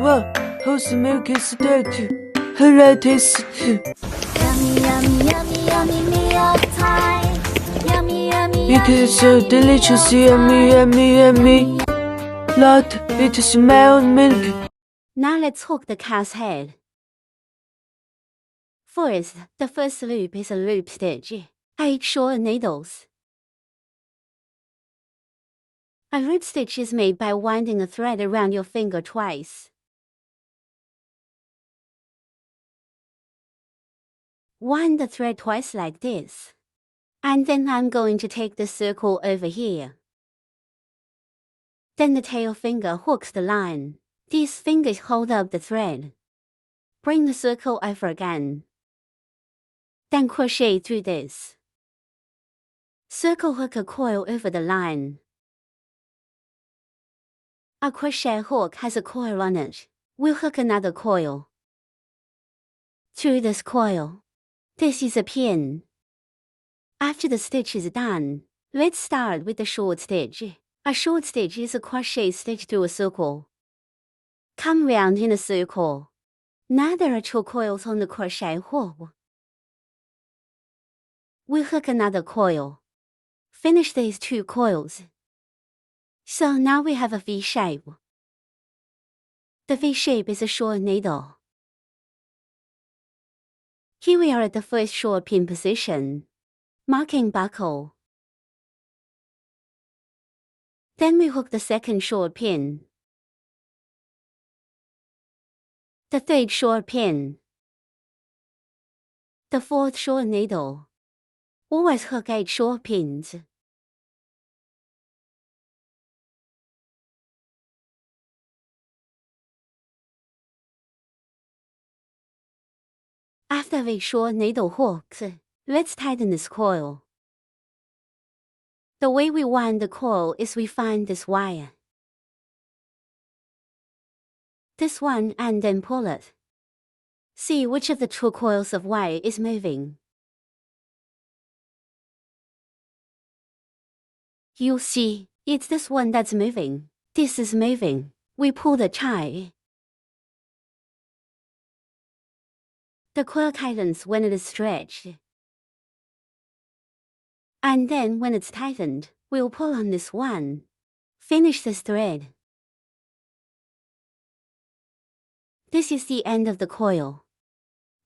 Wow, whose milk is dirty? Her taste. Yummy, yummy, yummy, yummy meal time. Yummy, yummy, It is so delicious, yummy, yummy, yummy. Lot, it is my own milk. Now let's hook the cow's head. First, the first loop is a loop stitch, 8 short needles. A loop stitch is made by winding a thread around your finger twice. Wind the thread twice like this. And then I'm going to take the circle over here. Then the tail finger hooks the line. These fingers hold up the thread. Bring the circle over again. Then crochet through this. Circle hook a coil over the line. A crochet hook has a coil on it. We'll hook another coil. Through this coil. This is a pin. After the stitch is done, let's start with the short stitch. A short stitch is a crochet stitch through a circle. Come round in a circle. Now there are 2 coils on the crochet hook. We'll hook another coil. Finish these 2 coils. So now we have a V shape. The V shape is a short needle. Here we are at the first short pin position. Marking buckle. Then we hook the second short pin. The third short pin. The fourth short needle. Always hook 8 short pins. After the short needle hooks, let's tighten this coil. The way we wind the coil is we find this wire. This one, and then pull it. See which of the 2 coils of wire is moving. You'll see, it's this one that's moving. This is moving. We pull the tie. The coil tightens when it is stretched. And then when it's tightened, we'll pull on this one. Finish this thread. This is the end of the coil.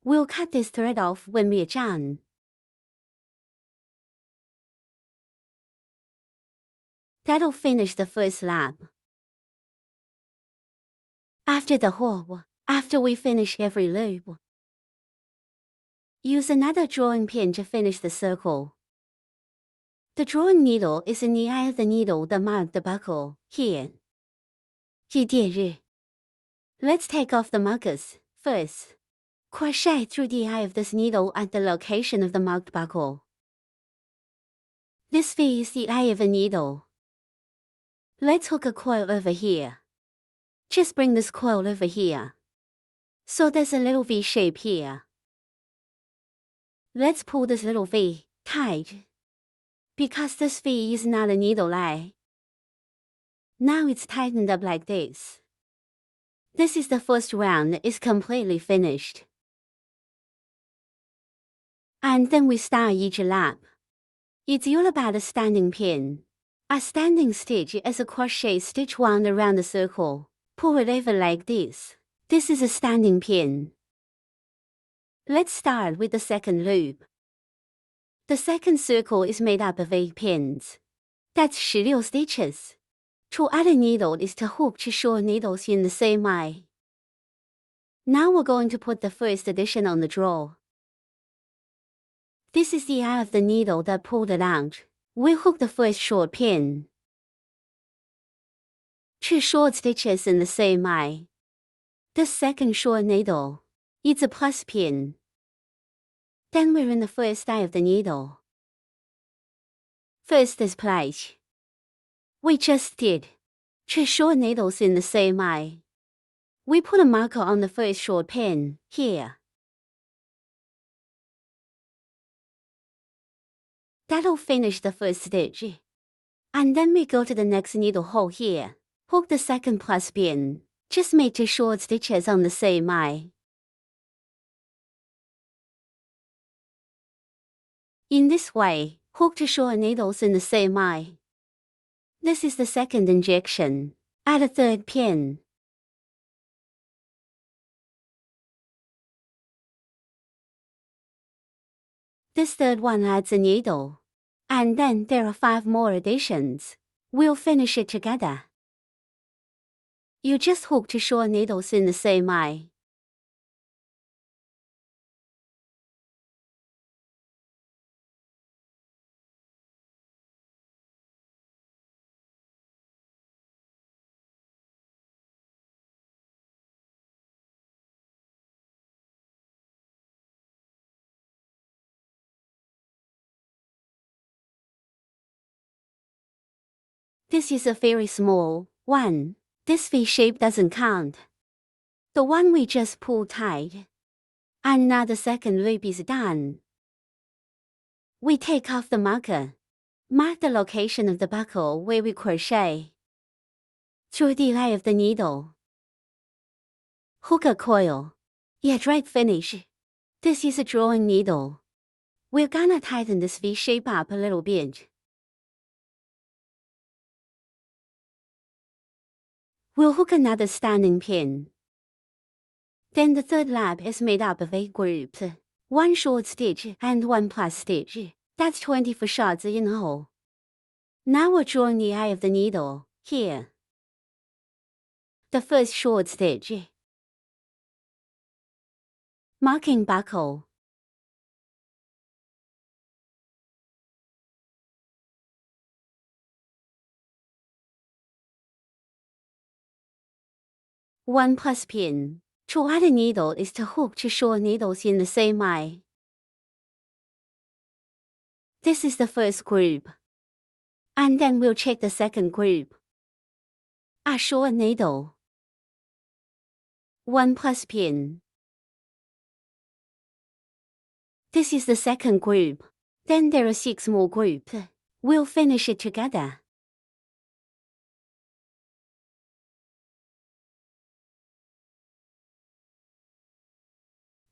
We'll cut this thread off when we are done. That'll finish the first lap. After the hook, after we finish every loop, use another drawing pin to finish the circle. The drawing needle is in the eye of the needle that marked the buckle, here. 日电日. Let's take off the markers. First, crochet through the eye of this needle at the location of the marked buckle. This V is the eye of a needle. Let's hook a coil over here. Just bring this coil over here. So there's a little V shape here. Let's pull this little V tight. Because this V is not a needle eye. Now it's tightened up like this. This is the first round, is completely finished. And then we start each lap. It's all about a standing pin. A standing stitch is a crochet stitch wound around the circle. Pull it over like this. This is a standing pin. Let's start with the second loop. The second circle is made up of 8 pins. That's 16 stitches. To add a needle is to hook 2 short needles in the same eye. Now we're going to put the first addition on the draw. This is the eye of the needle that pulled it out. We hook the first short pin. 2 short stitches in the same eye. The second short needle. It's a plus pin. Then we're in the first eye of the needle. First is place. We just did 2 short needles in the same eye. We put a marker on the first short pin, here. That'll finish the first stitch. And then we go to the next needle hole here. Hook the second plus pin. Just make 2 short stitches on the same eye. In this way, hook 2 short needles in the same eye. This is the second injection. Add a third pin. This third one adds a needle. And then there are 5 more additions. We'll finish it together. You just hook 2 short needles in the same eye. This is a very small one. This V shape doesn't count. The one we just pulled tight. And now the second loop is done. We take off the marker. Mark the location of the buckle where we crochet. Through the eye of the needle. Hook a coil. Yet right finish. This is a drawing needle. We're gonna tighten this V shape up a little bit. We'll hook another standing pin. Then the third lap is made up of 8 groups, 1 short stitch and 1 plus stitch. That's 24 shots in all. Now we're drawing the eye of the needle, here. The first short stitch. Marking buckle. One plus pin. To add a needle is to hook 2 short needles in the same eye. This is the first group. And then we'll check the second group. A short needle. 1 plus pin. This is the second group. Then there are 6 more groups. We'll finish it together.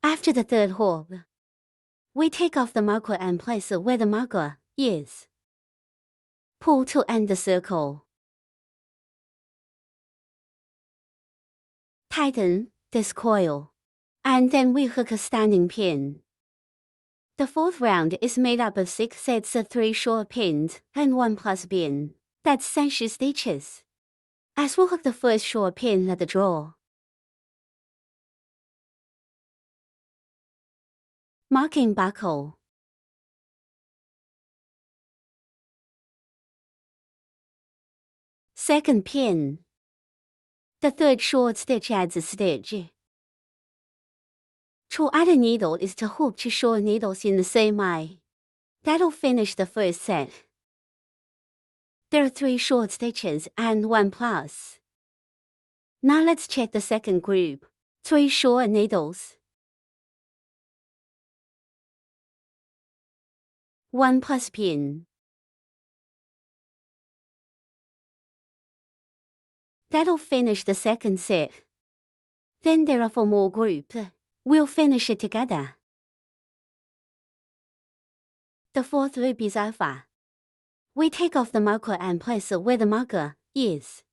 After the third hook, we take off the marker and place it where the marker is. Pull to end the circle. Tighten this coil. And then we hook a standing pin. The fourth round is made up of 6 sets of 3 short pins and 1 plus pin. That's 30 stitches. As we hook the first short pin at the draw. Marking buckle. Second pin. The third short stitch adds a stitch. To add a needle is to hook 2 short needles in the same eye. That'll finish the first set. There are 3 short stitches and 1 plus. Now let's check the second group. 3 short needles. 1 plus pin. That'll finish the second set. Then there are 4 more groups. We'll finish it together. The fourth loop is alpha. We take off the marker and place it where the marker is.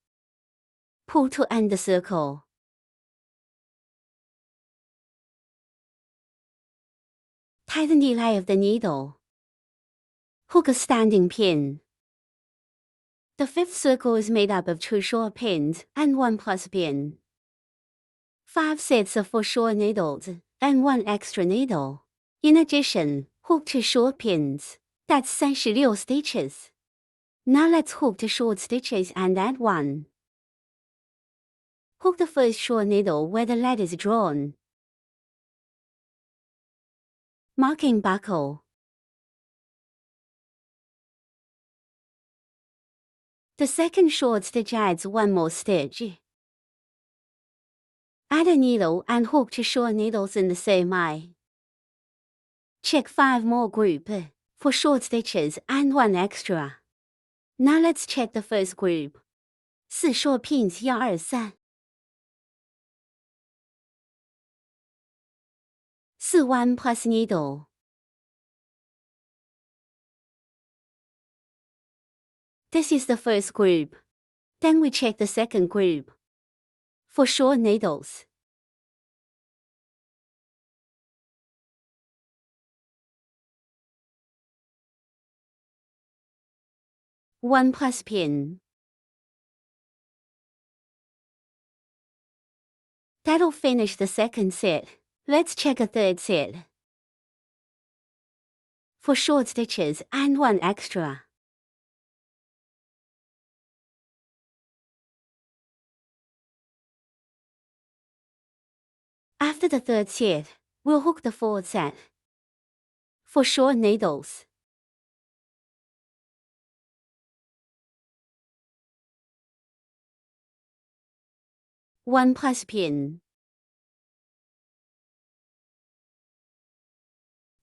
Pull to end the circle. Tighten the eye of the needle. Hook a standing pin. The fifth circle is made up of 2 short pins and 1 plus pin. 5 sets of 4 short needles and 1 extra needle. In addition, hook 2 short pins. That's 36 stitches. Now let's hook 2 short stitches and add 1. Hook the first short needle where the lead is drawn. Marking buckle. The second short stitch adds 1 more stitch. Add a needle and hook 2 short needles in the same eye. Check 5 more group, 4 short stitches and 1 extra. Now let's check the first group. 4 short pins 1 2 3. 1 plus needle. This is the first group. Then we check the second group. For short needles, 1 plus pin. That'll finish the second set. Let's check a third set. For short stitches and 1 extra. After the third set, we'll hook the fourth set. For short needles, 1 plus pin.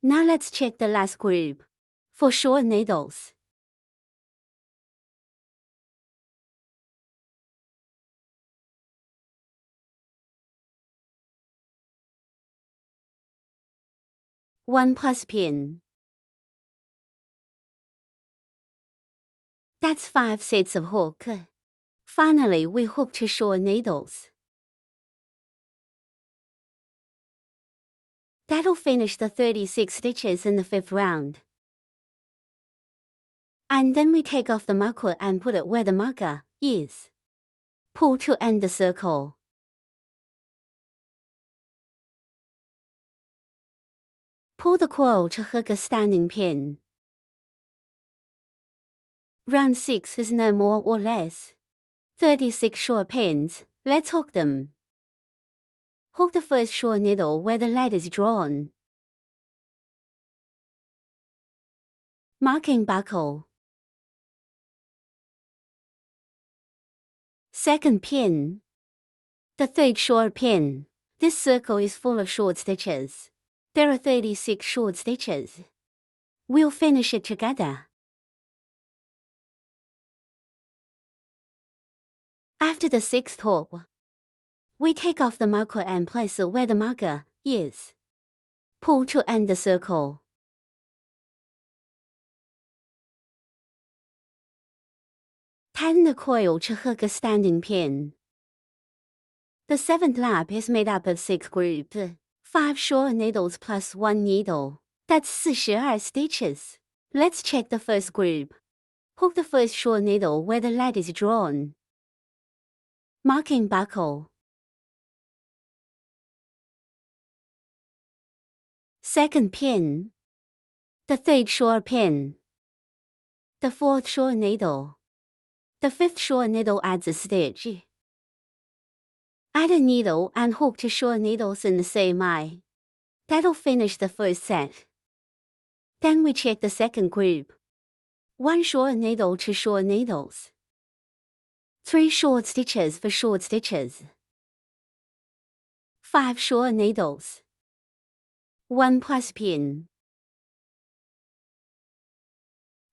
Now let's check the last group. For short needles, one plus pin. That's 5 sets of hook. Finally, we hook to short needles. That'll finish the 36 stitches in the 5th round. And then we take off the marker and put it where the marker is. Pull to end the circle. Pull the coil to hook a standing pin. Round 6 is no more or less. 36 short pins, let's hook them. Hook the first short needle where the lead is drawn. Marking buckle. Second pin. The third short pin. This circle is full of short stitches. There are 36 short stitches. We'll finish it together. After the 6th hook, we take off the marker and place it where the marker is. Pull to end the circle. Tighten the coil to hook a standing pin. The 7th lap is made up of 6 groups, 5 short needles plus 1 needle. That's 42 stitches. Let's check the first group. Hook the first short needle where the lead is drawn. Marking buckle. Second pin. The third short pin. The 4th short needle. The 5th short needle adds a stitch. Add a needle and hook 2 short needles in the same eye. That'll finish the first set. Then we check the second group. 1 short needle, 2 short needles. 3 short stitches for short stitches. 5 short needles. 1 plus pin.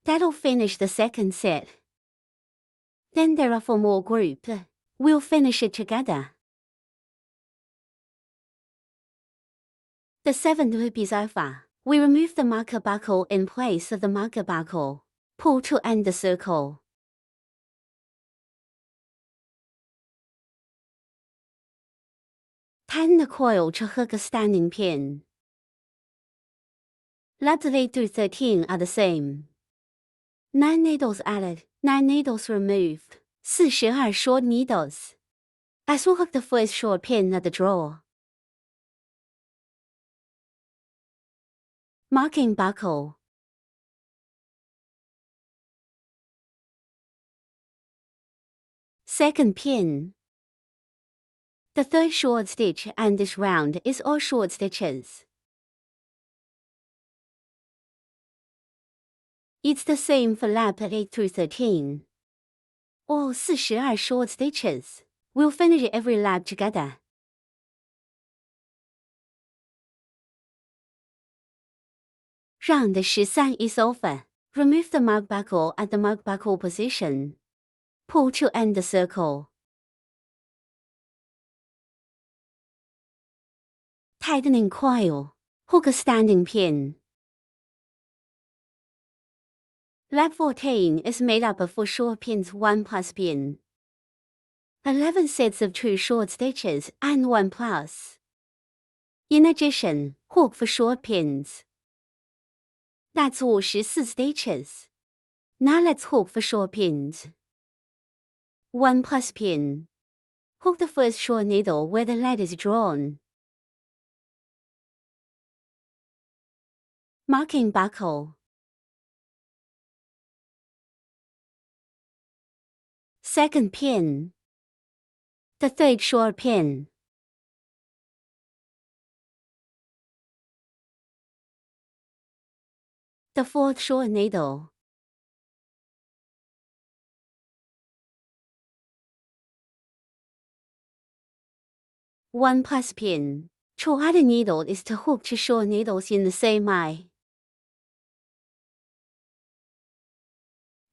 That'll finish the second set. Then there are 4 more groups. We'll finish it together. The 7th loop is over. We remove the marker buckle in place of the marker buckle. Pull to end the circle. Tighten the coil to hook a standing pin. Laps 8 through 13 are the same. 9 needles added, 9 needles removed, 42 short needles. As we hook the first short pin at the drawer. Marking buckle. Second pin. The third short stitch and this round is all short stitches. It's the same for lap 8 through 13. All 42 short stitches. We'll finish every lap together. Round 13 is over. Remove the mark buckle at the mark buckle position. Pull to end the circle. Tightening coil. Hook a standing pin. Lap 14 is made up of 4 short pins, 1 plus pin, 11 sets of 2 short stitches, and 1 plus. In addition, hook for short pins. That's 54 stitches. Now let's hook for short pins. 1 plus pin. Hook the first short needle where the lead is drawn. Marking buckle. Second pin. The third short pin. The fourth short needle. One plus pin. To add a needle is to hook 2 short needles in the same eye.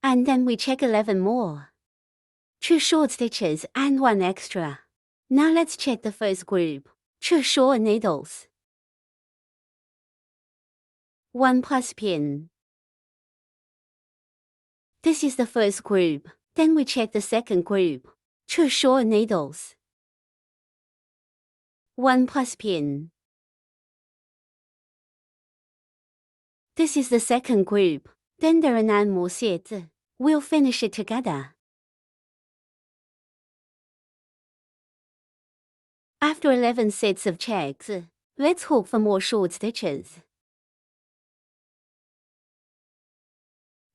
And then we check 11 more. 2 short stitches and 1 extra. Now let's check the first group. 2 short needles. 1 plus pin. This is the first group. Then we check the second group. 2 short needles. 1 plus pin. This is the second group. Then there are 9 more sets. We'll finish it together. After 11 sets of checks, let's hook for more short stitches.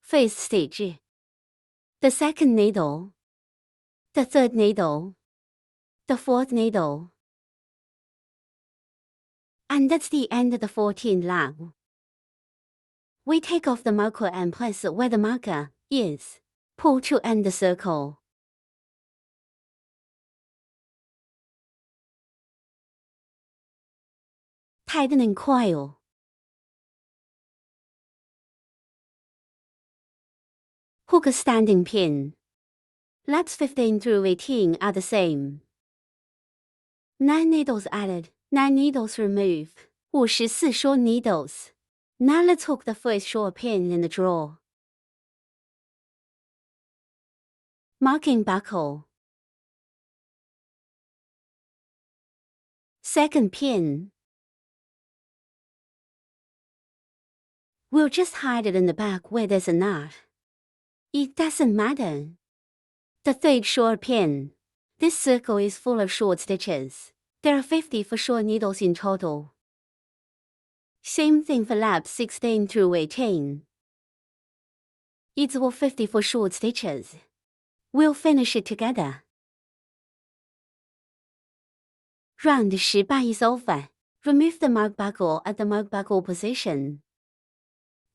First stitch. The second needle. The third needle. The fourth needle. And that's the end of the 14th lap. We take off the marker and place where the marker is. Pull to end the circle. Tightening coil. Hook a standing pin. Laps 15 through 18 are the same. 9 needles added, 9 needles removed, 54 short needles. Now let's hook the first short pin in the drawer. Marking buckle. Second pin. We'll just hide it in the back where there's a knot. It doesn't matter. The third short pin. This circle is full of short stitches. There are 54 short needles in total. Same thing for laps 16 through 18. It's all 54 short stitches. We'll finish it together. Round 18 is over. Remove the mark buckle at the mark buckle position.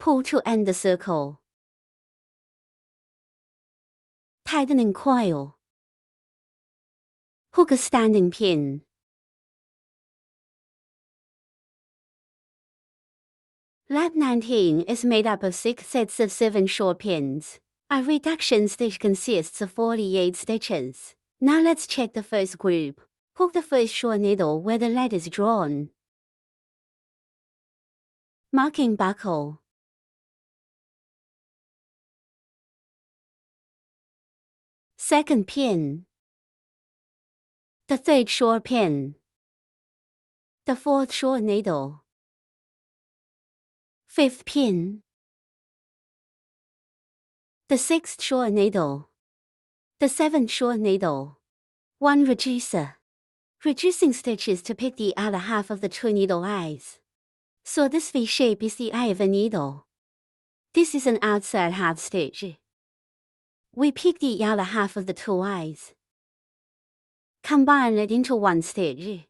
Pull to end the circle. Tightening coil. Hook a standing pin. Lap 19 is made up of 6 sets of 7 short pins. A reduction stitch consists of 48 stitches. Now let's check the first group. Hook the first short needle where the lead is drawn. Marking buckle. Second pin. The third short pin. The fourth short needle. Fifth pin. The sixth short needle. The seventh short needle. 1 reducer. Reducing stitches to pick the other half of the 2 needle eyes. So this V shape is the eye of a needle. This is an outside half stitch. We pick the other half of the 2 eyes. Combine it into 1 stitch.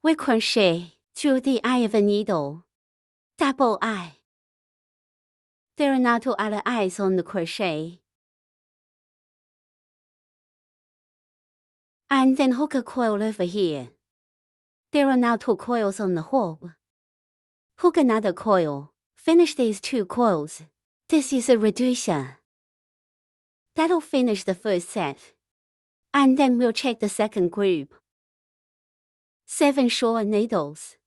We crochet through the eye of a needle. Double eye. There are now 2 other eyes on the crochet. And then hook a coil over here. There are now 2 coils on the hook. Hook another coil. Finish these 2 coils. This is a reducer. That'll finish the first set. And then we'll check the second group. 7 short needles.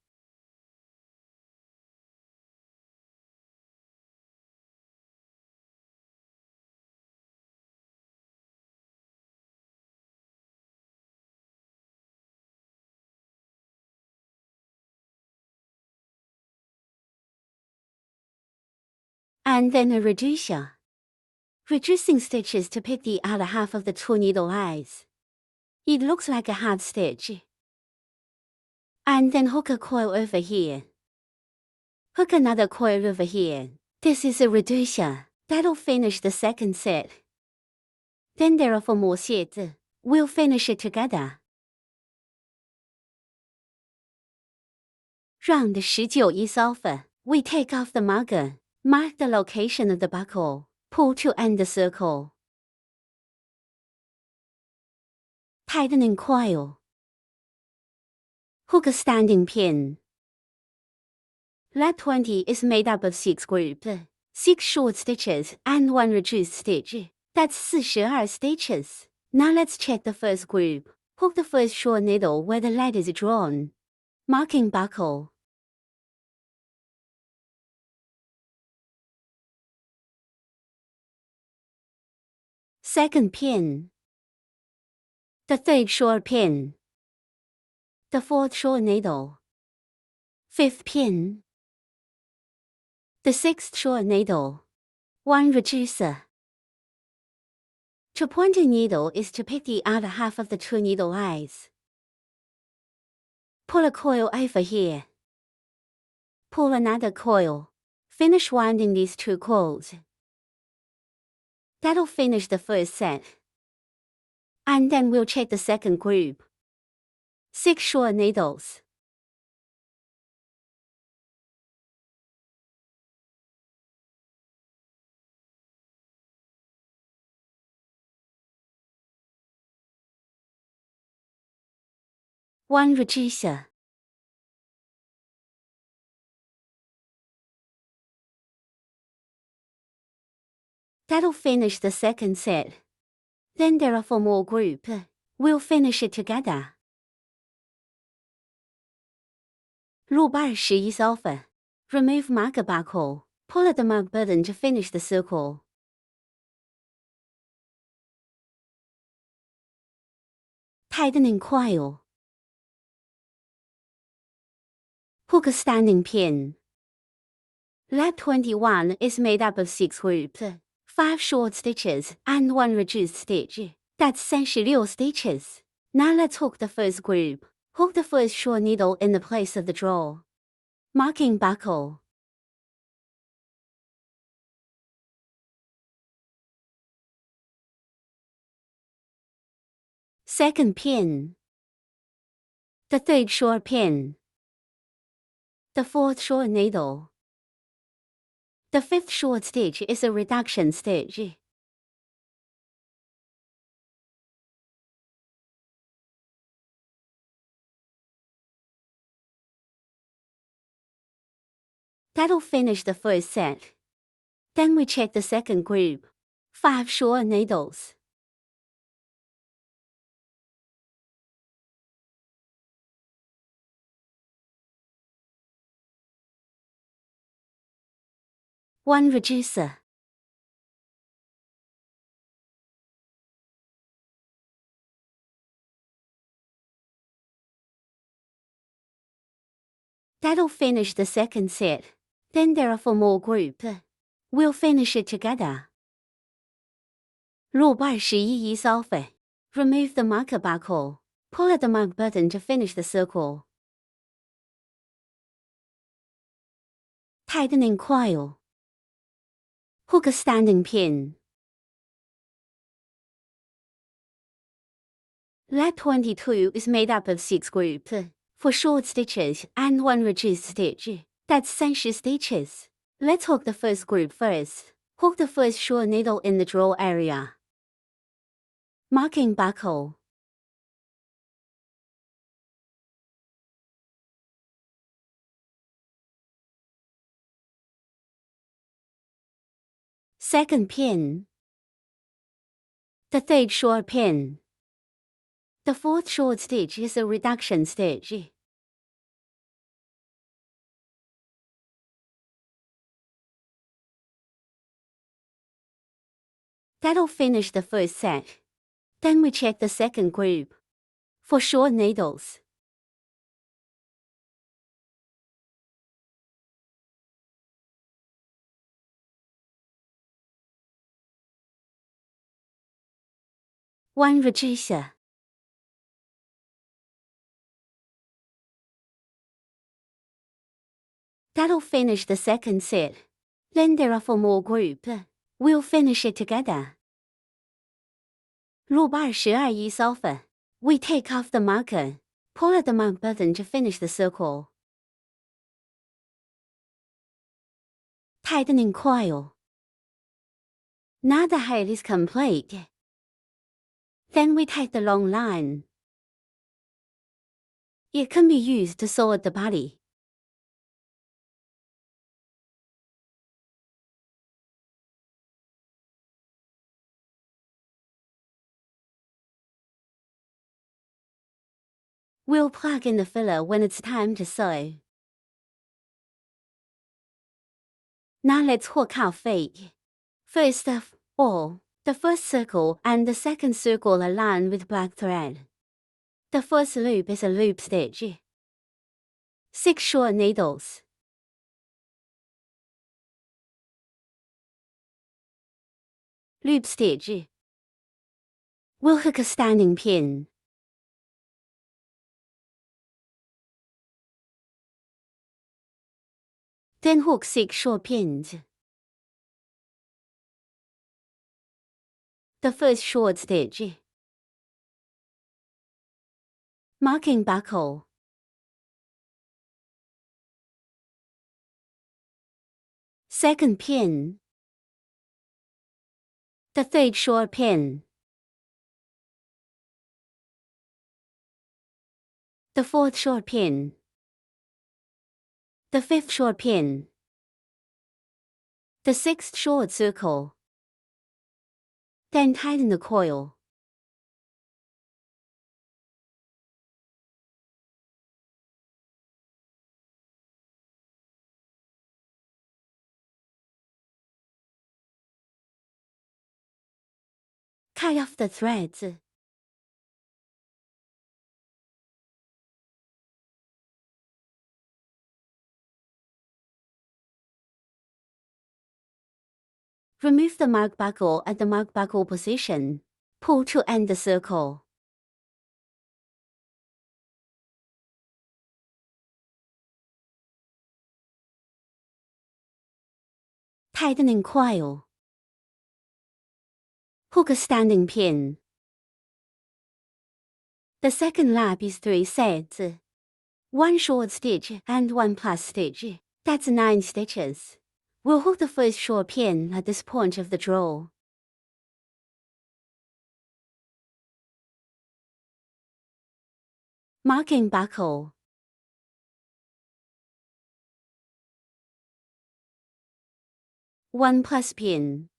And then a reducer. Reducing stitches to pick the outer half of the 2 needle eyes. It looks like a hard stitch. And then hook a coil over here. Hook another coil over here. This is a reducer. That'll finish the second set. Then there are 4 more sets. We'll finish it together. Round 19 is over. We take off the marker. Mark the location of the buckle. Pull to end the circle. Tightening coil. Hook a standing pin. Lap 20 is made up of 6 groups, 6 short stitches and 1 reduced stitch. That's 42 stitches. Now let's check the first group. Hook the first short needle where the lead is drawn. Marking buckle. Second pin. The third short pin. The fourth short needle. Fifth pin. The sixth short needle. 1 reducer. To point a needle is to pick the outer half of the 2 needle eyes. Pull a coil over here. Pull another coil. Finish winding these 2 coils. That'll finish the first set. And then we'll check the second group. 6 short needles. One reducer. That'll finish the second set. Then there are 4 more groups. We'll finish it together. Loop 20 is over. Remove marker buckle. Pull at the mark button to finish the circle. Tightening coil. Hook a standing pin. Lap 21 is made up of 6 groups, 5 short stitches and 1 reduced stitch. That's 36 stitches. Now let's hook the first group. Hook the first short needle in the place of the draw. Marking buckle. Second pin. The third short pin. The fourth short needle. The fifth short stitch is a reduction stitch. That'll finish the first set. Then we check the second group. 5 short needles. One reducer. That'll finish the second set. Then there are 4 more groups. We'll finish it together. Loop 21 is over. Remove the marker buckle. Pull at the mark button to finish the circle. Tightening coil. Hook a standing pin. Lap 22 is made up of 6 groups, 4 short stitches and 1 reduced stitch. That's 30 stitches. Let's hook the first group first. Hook the first short needle in the draw area. Marking buckle. Second pin. The third short pin. The fourth short stitch is a reduction stitch. That'll finish the first set. Then we check the second group for short needles. One reducer. That'll finish the second set. Then there are 4 more group. We'll finish it together. Loop 22 is off. We take off the marker. Pull at the mark button to finish the circle. Tightening coil. Now the head is complete. Then we tie the long line. It can be used to sew at the body. We'll plug in the filler when it's time to sew. Now let's work out fake. First of all, the first circle and the second circle align with black thread. The first loop is a loop stitch. 6 short needles. Loop stitch. We'll hook a standing pin. Then hook 6 short pins. The first short stitch. Marking buckle. Second pin. The third short pin. The fourth short pin. The fifth short pin. The sixth short circle. Then tighten the coil. Cut off the threads. Remove the mark buckle at the mark buckle position. Pull to end the circle. Tightening coil. Hook a standing pin. The second lap is 3 sets. 1 short stitch and 1 plus stitch. That's 9 stitches. We'll hook the first short pin at this point of the draw. Marking buckle. One plus pin.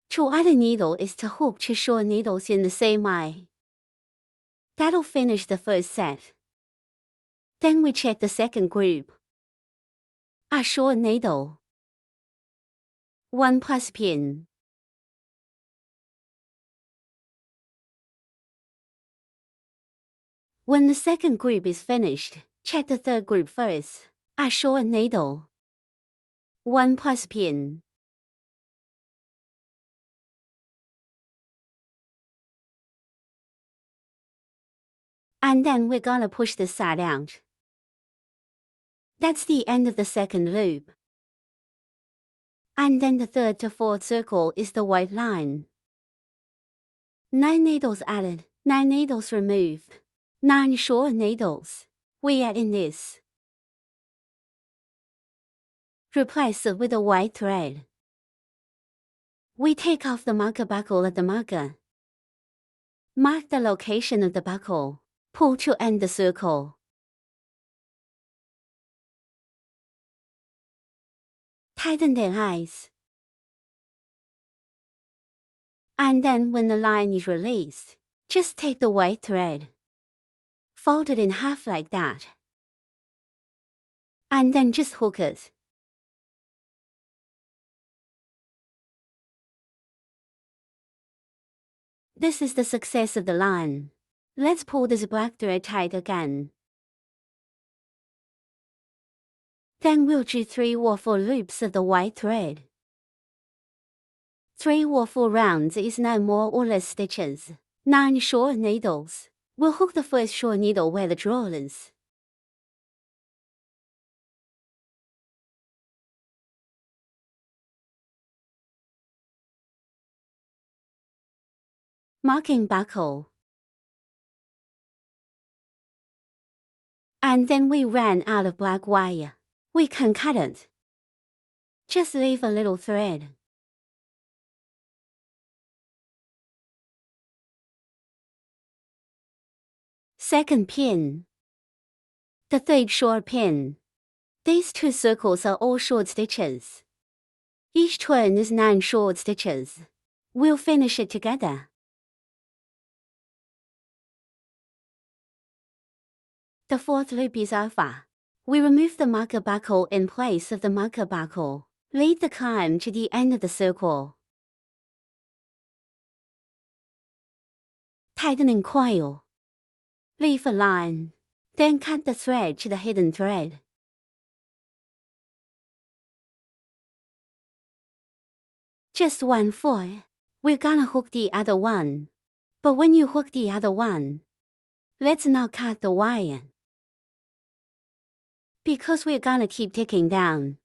To add a needle is to hook 2 short needles in the same eye. That'll finish the first set. Then we check the second group. A short needle. 1 plus pin. When the second group is finished, check the third group first. A short needle. 1 plus pin. And then we're gonna push this side out. That's the end of the second loop. And then the third to fourth circle is the white line. 9 needles added, 9 needles removed. 9 short needles. We add in this. Replace it with a white thread. We take off the marker buckle at the marker. Mark the location of the buckle. Pull to end the circle. Tighten the eyes. And then when the line is released, just take the white thread, fold it in half like that, and then just hook it. This is the success of the line. Let's pull this black thread tight again. Then we'll do 3 or 4 loops of the white thread. 3 or 4 rounds is 9 more or less stitches. 9 short needles. We'll hook the first short needle where the draw is. Marking buckle. And then we ran out of black wire. We can cut it. Just leave a little thread. Second pin. The third short pin. These 2 circles are all short stitches. Each turn is 9 short stitches. We'll finish it together. The 4th loop is over. We remove the marker buckle in place of the marker buckle. Lead the climb to the end of the circle. Tightening coil. Leave a line. Then cut the thread to the hidden thread. Just 1 foot. We're gonna hook the other one. But when you hook the other one, let's not cut the wire, because we're gonna keep ticking down.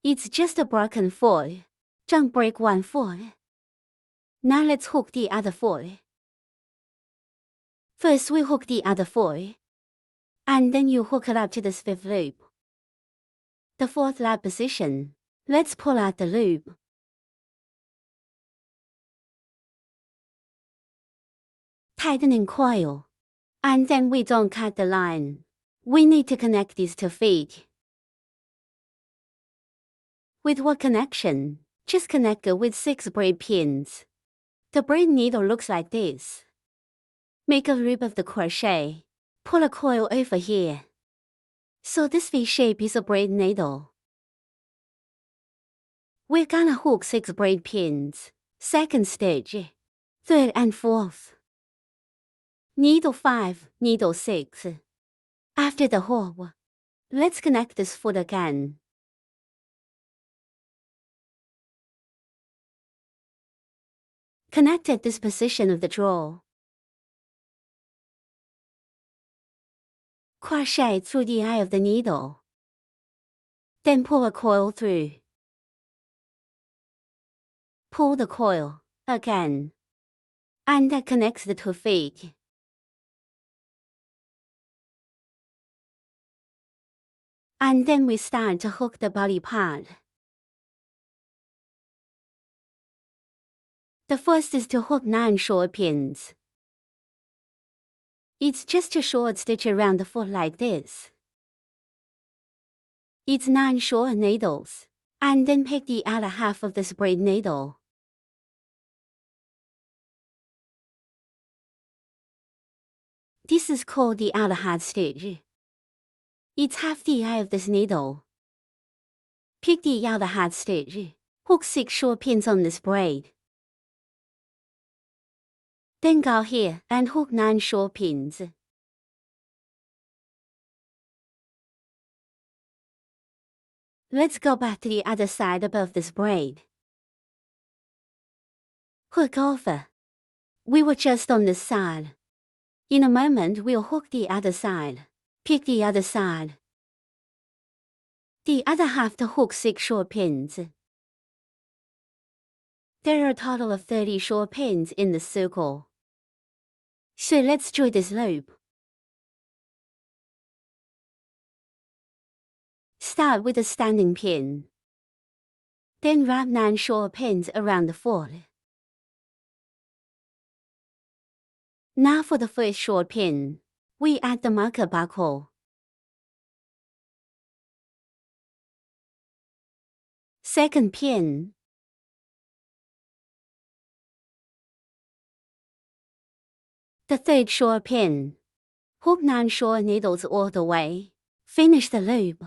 It's just a broken foot. Don't break 1 foot. Now let's hook the other foot. First we hook the other foot, and then you hook it up to this 5th loop. The 4th lap position. Let's pull out the loop. Tightening coil. And then we don't cut the line. We need to connect these 2 feet. With what connection? Just connect it with 6 braid pins. The braid needle looks like this. Make a loop of the crochet. Pull a coil over here. So this V shape is a braid needle. We're gonna hook 6 braid pins. 2nd stitch, 3rd and 4th. Needle 5, needle 6. After the hook, let's connect this foot again. Connect at this position of the draw. Crochet through the eye of the needle. Then pull a coil through. Pull the coil again. And that connects the 2 feet. And then we start to hook the body part. The first is to hook 9 short pins. It's just a short stitch around the foot like this. It's 9 short needles. And then pick the other half of this braid needle. This is called the outer half stitch. It's half the eye of this needle. Pick the outer half stitch. Hook 6 short pins on this braid. Then go here and hook 9 short pins. Let's go back to the other side above this braid. Hook over. We were just on this side. In a moment we'll hook the other side. Pick the other side. The other half to hook 6 short pins. There are a total of 30 short pins in the circle. So let's do this loop. Start with a standing pin. Then wrap 9 short pins around the foot. Now for the first short pin, we add the marker buckle. Second pin. The third short pin. Hook 9 short needles all the way. Finish the loop.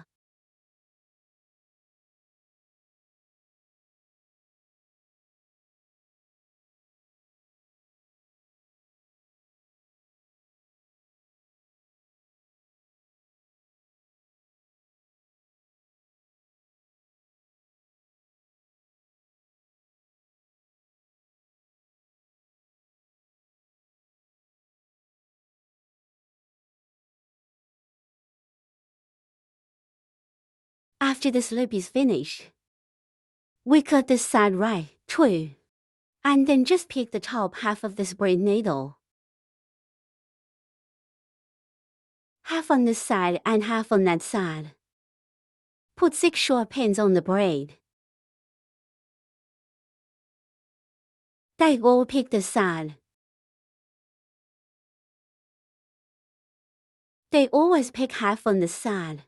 After this loop is finished, we cut this side right, too, and then just pick the top half of this braid needle. Half on this side and half on that side. Put 6 short pins on the braid. They all pick this side. They always pick half on this side.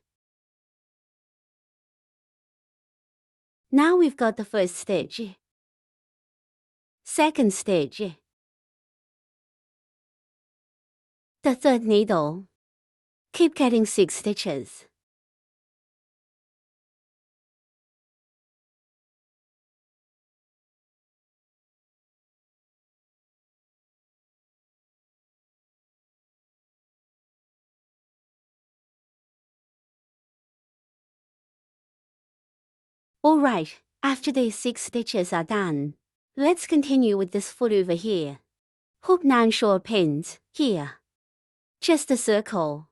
Now we've got the first stitch. Second stitch. The third needle. Keep getting 6 stitches. Alright, after these 6 stitches are done, let's continue with this foot over here. Hook 9 short pins, here. Just a circle.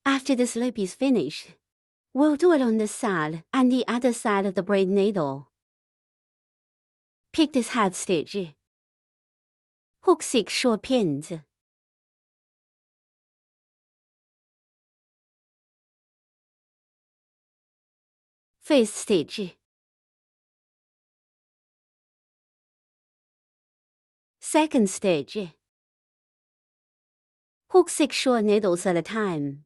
After this loop is finished, we'll do it on this side and the other side of the braid needle. Pick this half stitch. Hook 6 short pins. First stitch. Second stitch. Hook 6 short needles at a time.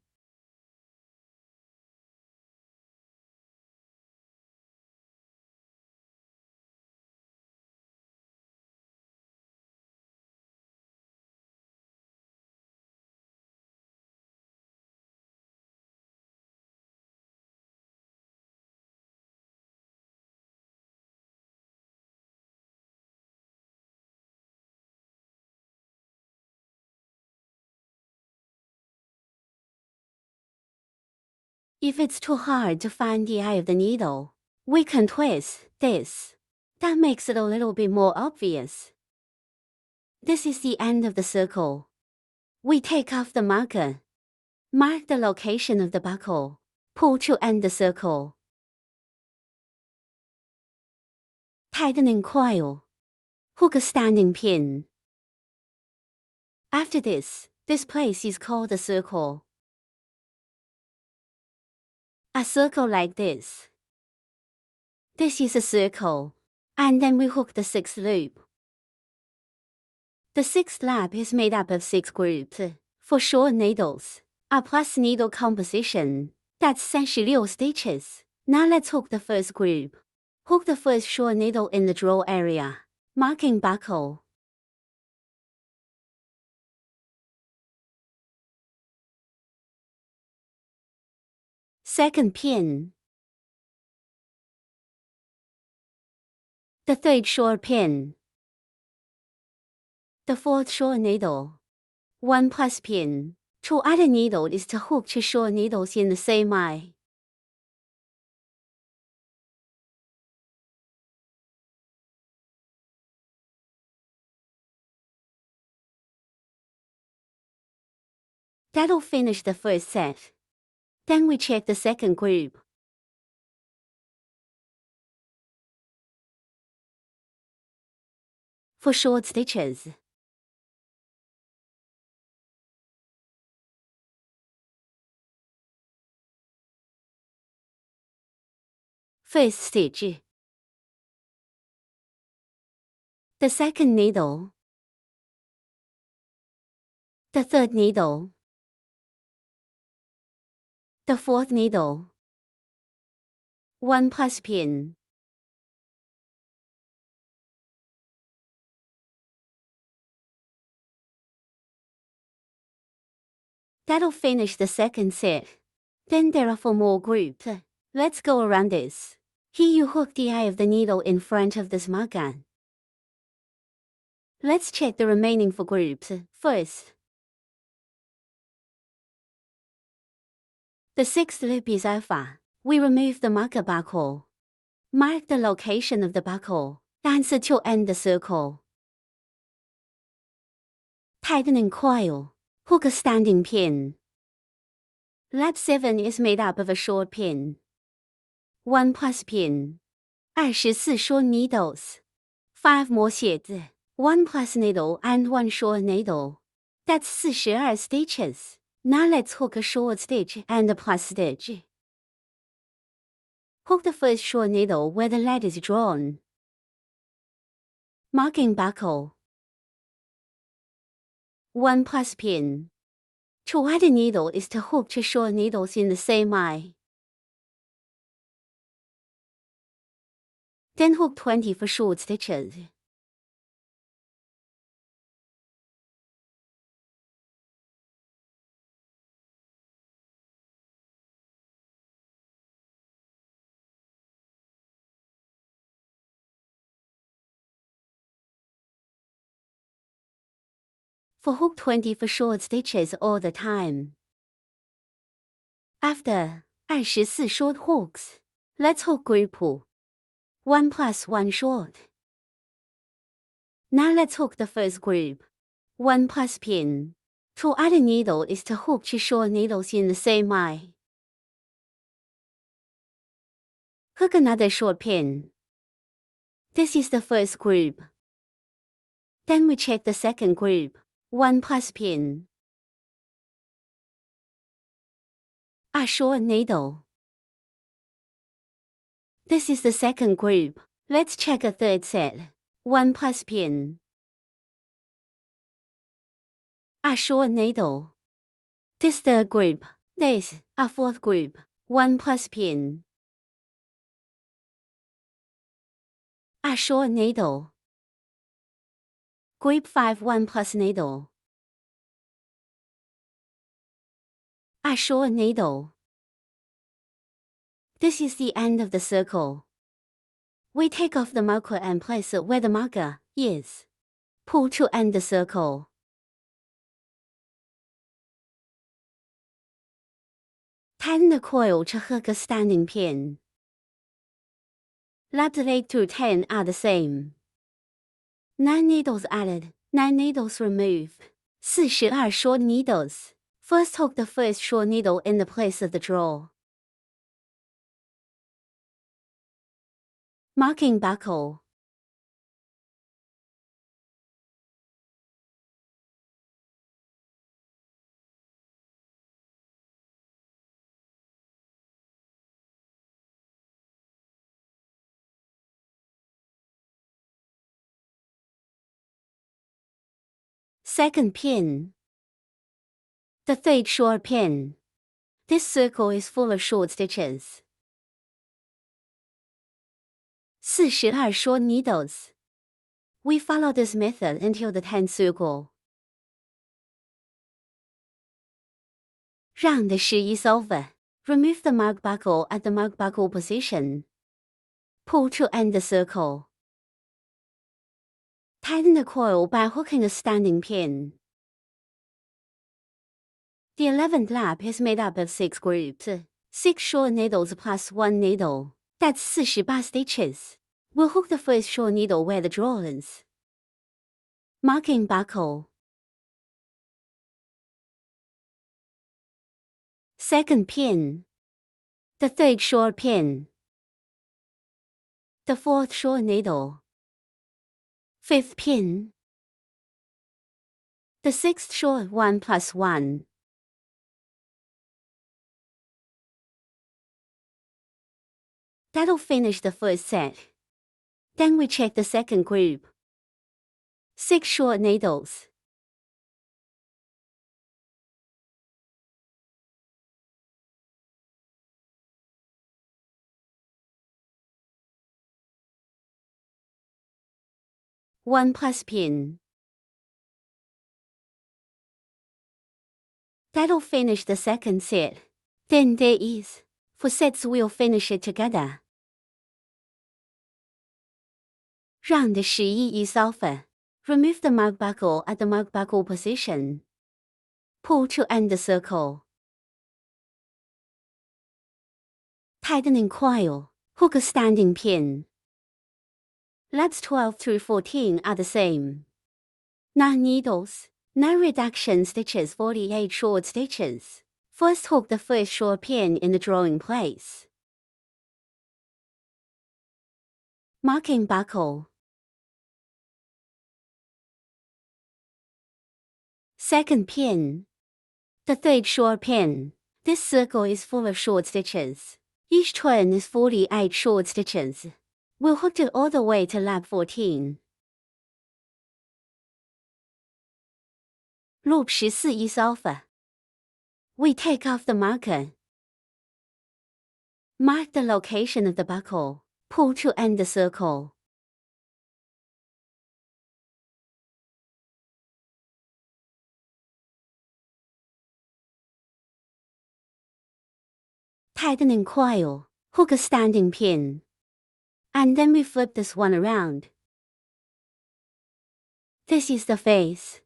If it's too hard to find the eye of the needle, we can twist this. That makes it a little bit more obvious. This is the end of the circle. We take off the marker. Mark the location of the buckle. Pull to end the circle. Tightening coil. Hook a standing pin. After this place is called a circle. A circle like this. This is a circle. And then we hook the 6th loop. The 6th loop is made up of 6 groups. For short needles, a plus needle composition. That's 36 stitches. Now let's hook the first group. Hook the first short needle in the draw area. Marking buckle. Second pin. The third short pin. The fourth short needle. 1 plus pin. To add a needle is to hook 2 short needles in the same eye. That'll finish the first set. Then we check the second group. For short stitches. First stitch. The second needle. The third needle. The fourth needle. 1 plus pin. That'll finish the second set. Then there are 4 more groups. Let's go around this. Here you hook the eye of the needle in front of this marker. Let's check the remaining 4 groups. First, the 6th loop is alpha. We remove the marker buckle. Mark the location of the buckle. Answer to end the circle. Tightening coil. Hook a standing pin. Lap 7 is made up of a short pin. 1 plus pin. 24 short needles. 5 more写字. 1 plus needle and 1 short needle. That's 42 stitches. Now let's hook a short stitch and a plus stitch. Hook the first short needle where the lead is drawn. Marking buckle. 1 plus pin. To add a needle is to hook 2 short needles in the same eye. Then hook 20 for short stitches. For hook 20 for short stitches all the time. After 24 short hooks, let's hook group 1 plus 1 short. Now let's hook the first group. 1 plus pin. To add a needle is to hook 2 short needles in the same eye. Hook another short pin. This is the first group. Then we check the second group. 1 plus pin. A short needle. This is the second group. Let's check a third set. 1 plus pin. A short needle. This third group. This, a fourth group. 1 plus pin. A short needle. Group 5 1 plus needle. A short needle. This is the end of the circle. We take off the marker and place it where the marker is. Pull to end the circle. Tighten the coil to hook a standing pin. Laps 8 to 10 are the same. 9 needles added, 9 needles removed. 42 short needles. First hook the first short needle in the place of the draw. Marking buckle. Second pin. The third short pin. This circle is full of short stitches. 42 short needles. We follow this method until the 10th circle. Round the 11 over. Remove the mark buckle at the mark buckle position. Pull to end the circle. Tighten the coil by hooking a standing pin. The 11th lap is made up of 6 groups, 6 short needles plus 1 needle. That's 48 stitches. We'll hook the first short needle where the draw is. Marking buckle. second pin, the third short pin, the fourth short needle, fifth pin, the sixth short 1 plus 1. That'll finish the first set. Then we check the second group. 6 short needles. One plus pin. That'll finish the second set. Then there is 4 sets, we'll finish it together. Round the 11 is over. Remove the mark buckle at the mark buckle position. Pull to end the circle. Tightening coil. Hook a standing pin. Laps 12 through 14 are the same. 9 needles, 9 reduction stitches, 48 short stitches. First hook the first short pin in the drawing place. Marking buckle. Second pin. The third short pin. This circle is full of short stitches. Each turn is 48 short stitches. We'll hook it all the way to lap 14. Loop 14 is over. We take off the marker. Mark the location of the buckle. Pull to end the circle. Tightening coil. Hook a standing pin. And then we flip this one around. This is the face.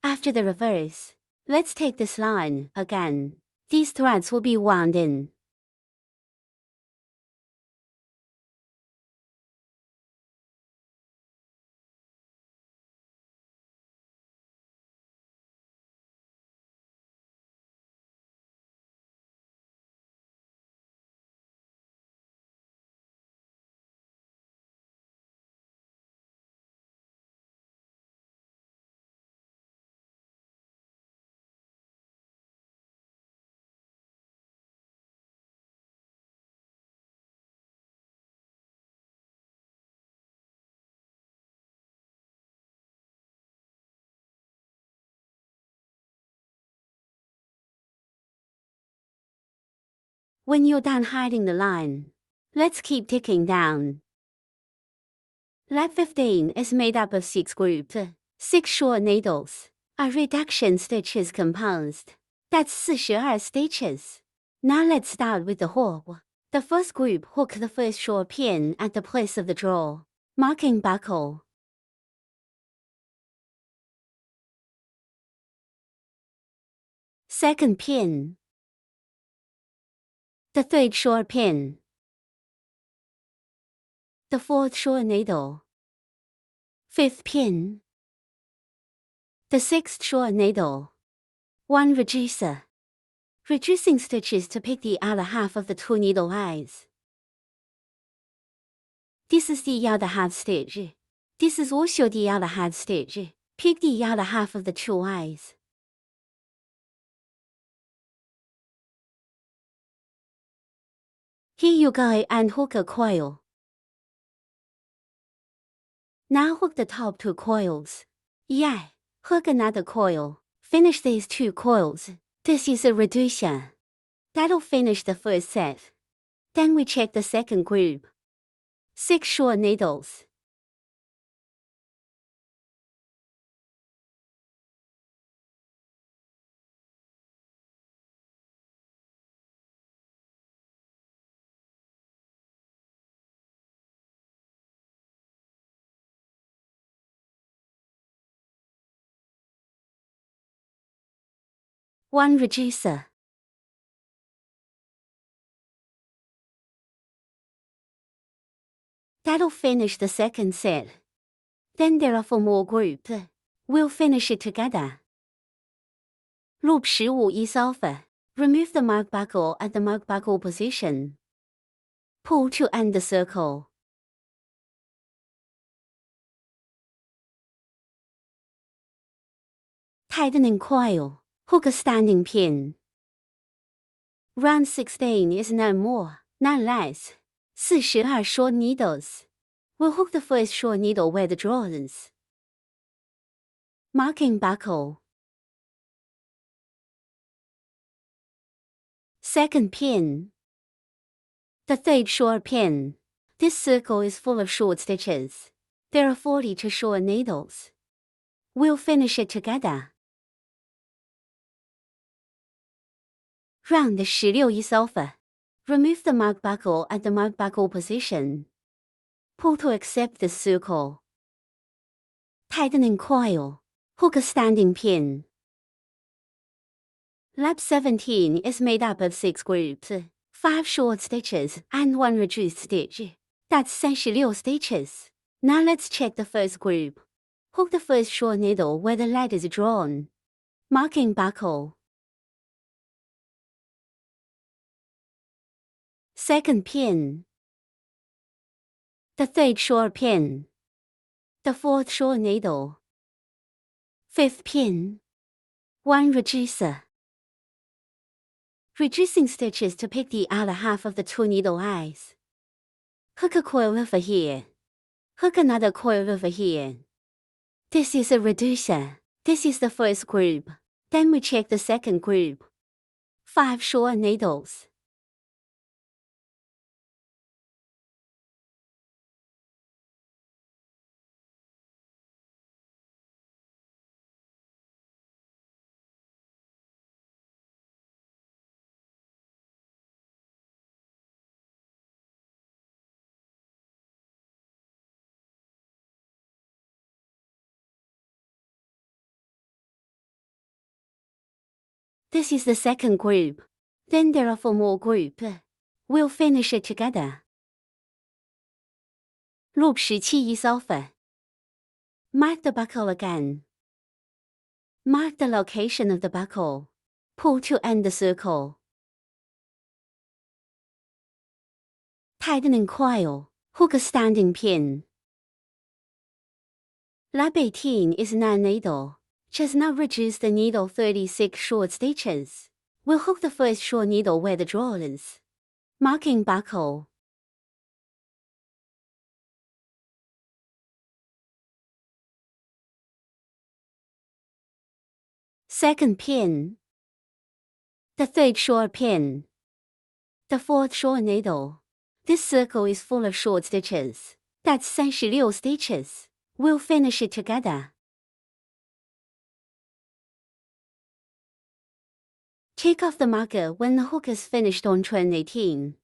After the reverse, let's take this line again. These threads will be wound in. When you're done hiding the line, let's keep ticking down. Lap 15 is made up of 6 groups, 6 short needles. A reduction stitch is composed. That's 42 stitches. Now let's start with the hook. The first group, hook the first short pin at the place of the draw. Marking buckle. Second pin. The third short pin. The fourth short needle. Fifth pin. The sixth short needle. 1 reducer. Reducing stitches to pick the other half of the 2 needle eyes. This is the other half stitch. This is also the other half stitch. Pick the other half of the 2 eyes. Here you go and hook a coil. Now hook the top 2 coils. Yeah, hook another coil. Finish these 2 coils. This is a reducer. That'll finish the first set. Then we check the second group. 6 short needles. One reducer. That'll finish the second set. Then there are 4 more groups. We'll finish it together. Loop 15 is over. Remove the mark buckle at the mark buckle position. Pull to end the circle. Tightening coil. Hook a standing pin. Round 16 is 9 more, 9 less. 42 short needles. We'll hook the first short needle where the drawings. Marking buckle. Second pin. The third short pin. This circle is full of short stitches. There are 42 short needles. We'll finish it together. Round 16 is over. Remove the mark buckle at the mark buckle position. Pull to accept the circle. Tightening coil. Hook a standing pin. Lap 17 is made up of 6 groups, 5 short stitches and 1 reduced stitch. That's 36 stitches. Now let's check the first group. Hook the first short needle where the lead is drawn. Marking buckle. Second pin. The third short pin. The fourth short needle. Fifth pin. 1 reducer. Reducing stitches to pick the outer half of the 2 needle eyes. Hook a coil over here. Hook another coil over here. This is a reducer. This is the first group. Then we check the second group. 5 short needles. This is the second group. Then there are 4 more groups. We'll finish it together. Loop 17 is over. Mark the buckle again. Mark the location of the buckle. Pull to end the circle. Tightening coil. Hook a standing pin. Lap 18 is 9 needle. Just now reduce the needle 36 short stitches. We'll hook the first short needle where the drawings. Marking buckle. Second pin. The third short pin. The fourth short needle. This circle is full of short stitches. That's 36 stitches. We'll finish it together. Take off the marker when the hook is finished on turn 18.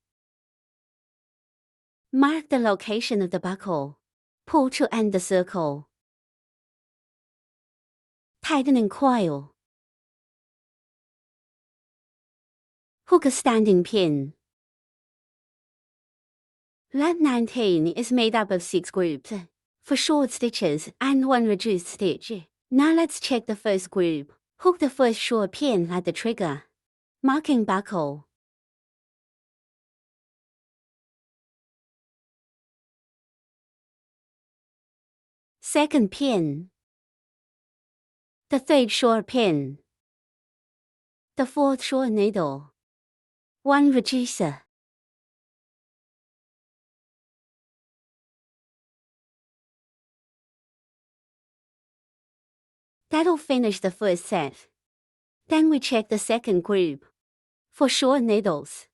Mark the location of the buckle. Pull to end the circle. Tightening coil. Hook a standing pin. Lap 19 is made up of 6 groups, 4 short stitches and 1 reduced stitch. Now let's check the first group. Hook the first short pin at the trigger. Marking buckle. Second pin. The third short pin. The fourth short needle. 1 reducer. That'll finish the first set. Then we check the second group. 4 short needles.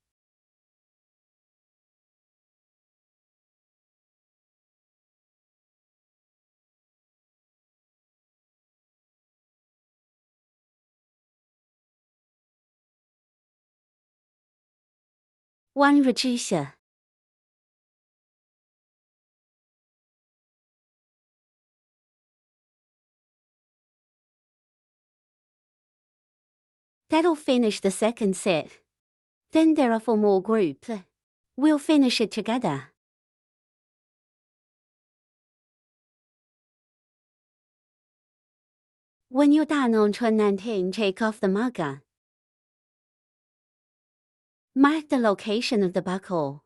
One reducer. That'll finish the second set. Then there are 4 more groups. We'll finish it together. When you're done on turn 19, take off the marker. Mark the location of the buckle.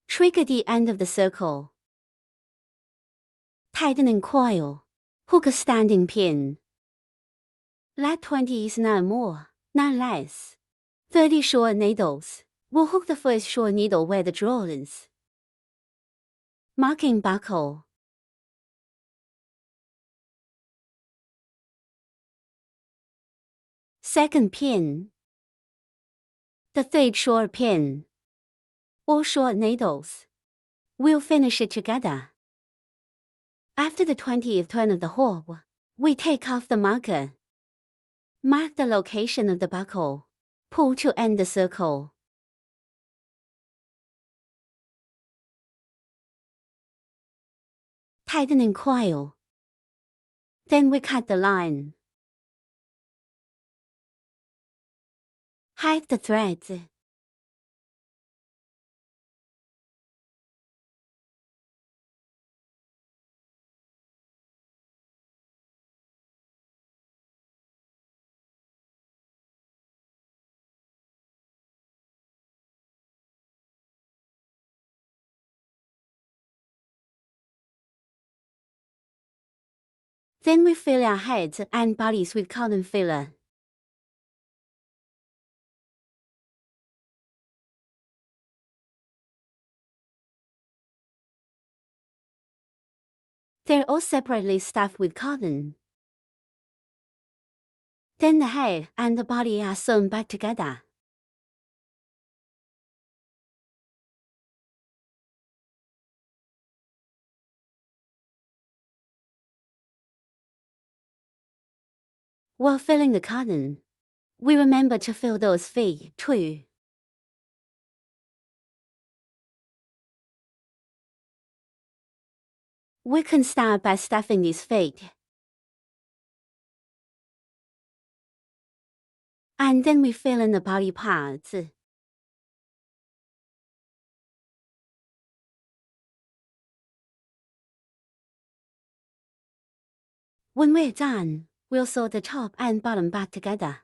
Trigger the end of the circle. Tightening coil. Hook a standing pin. Let 20 is 9 more, 9 less. 30 short needles. We'll hook the first short needle where the draw is. Marking buckle. Second pin. The third short pin. All short needles. We'll finish it together. After the 20th turn of the hook, we take off the marker. Mark the location of the buckle. Pull to end the circle. Tightening coil. Then we cut the line. Hide the threads. Then we fill our heads and bodies with cotton filler. They're all separately stuffed with cotton. Then the head and the body are sewn back together. While filling the cotton, we remember to fill those feet too. We can start by stuffing these feet. And then we fill in the body parts. When we're done, we'll sew the top and bottom back together.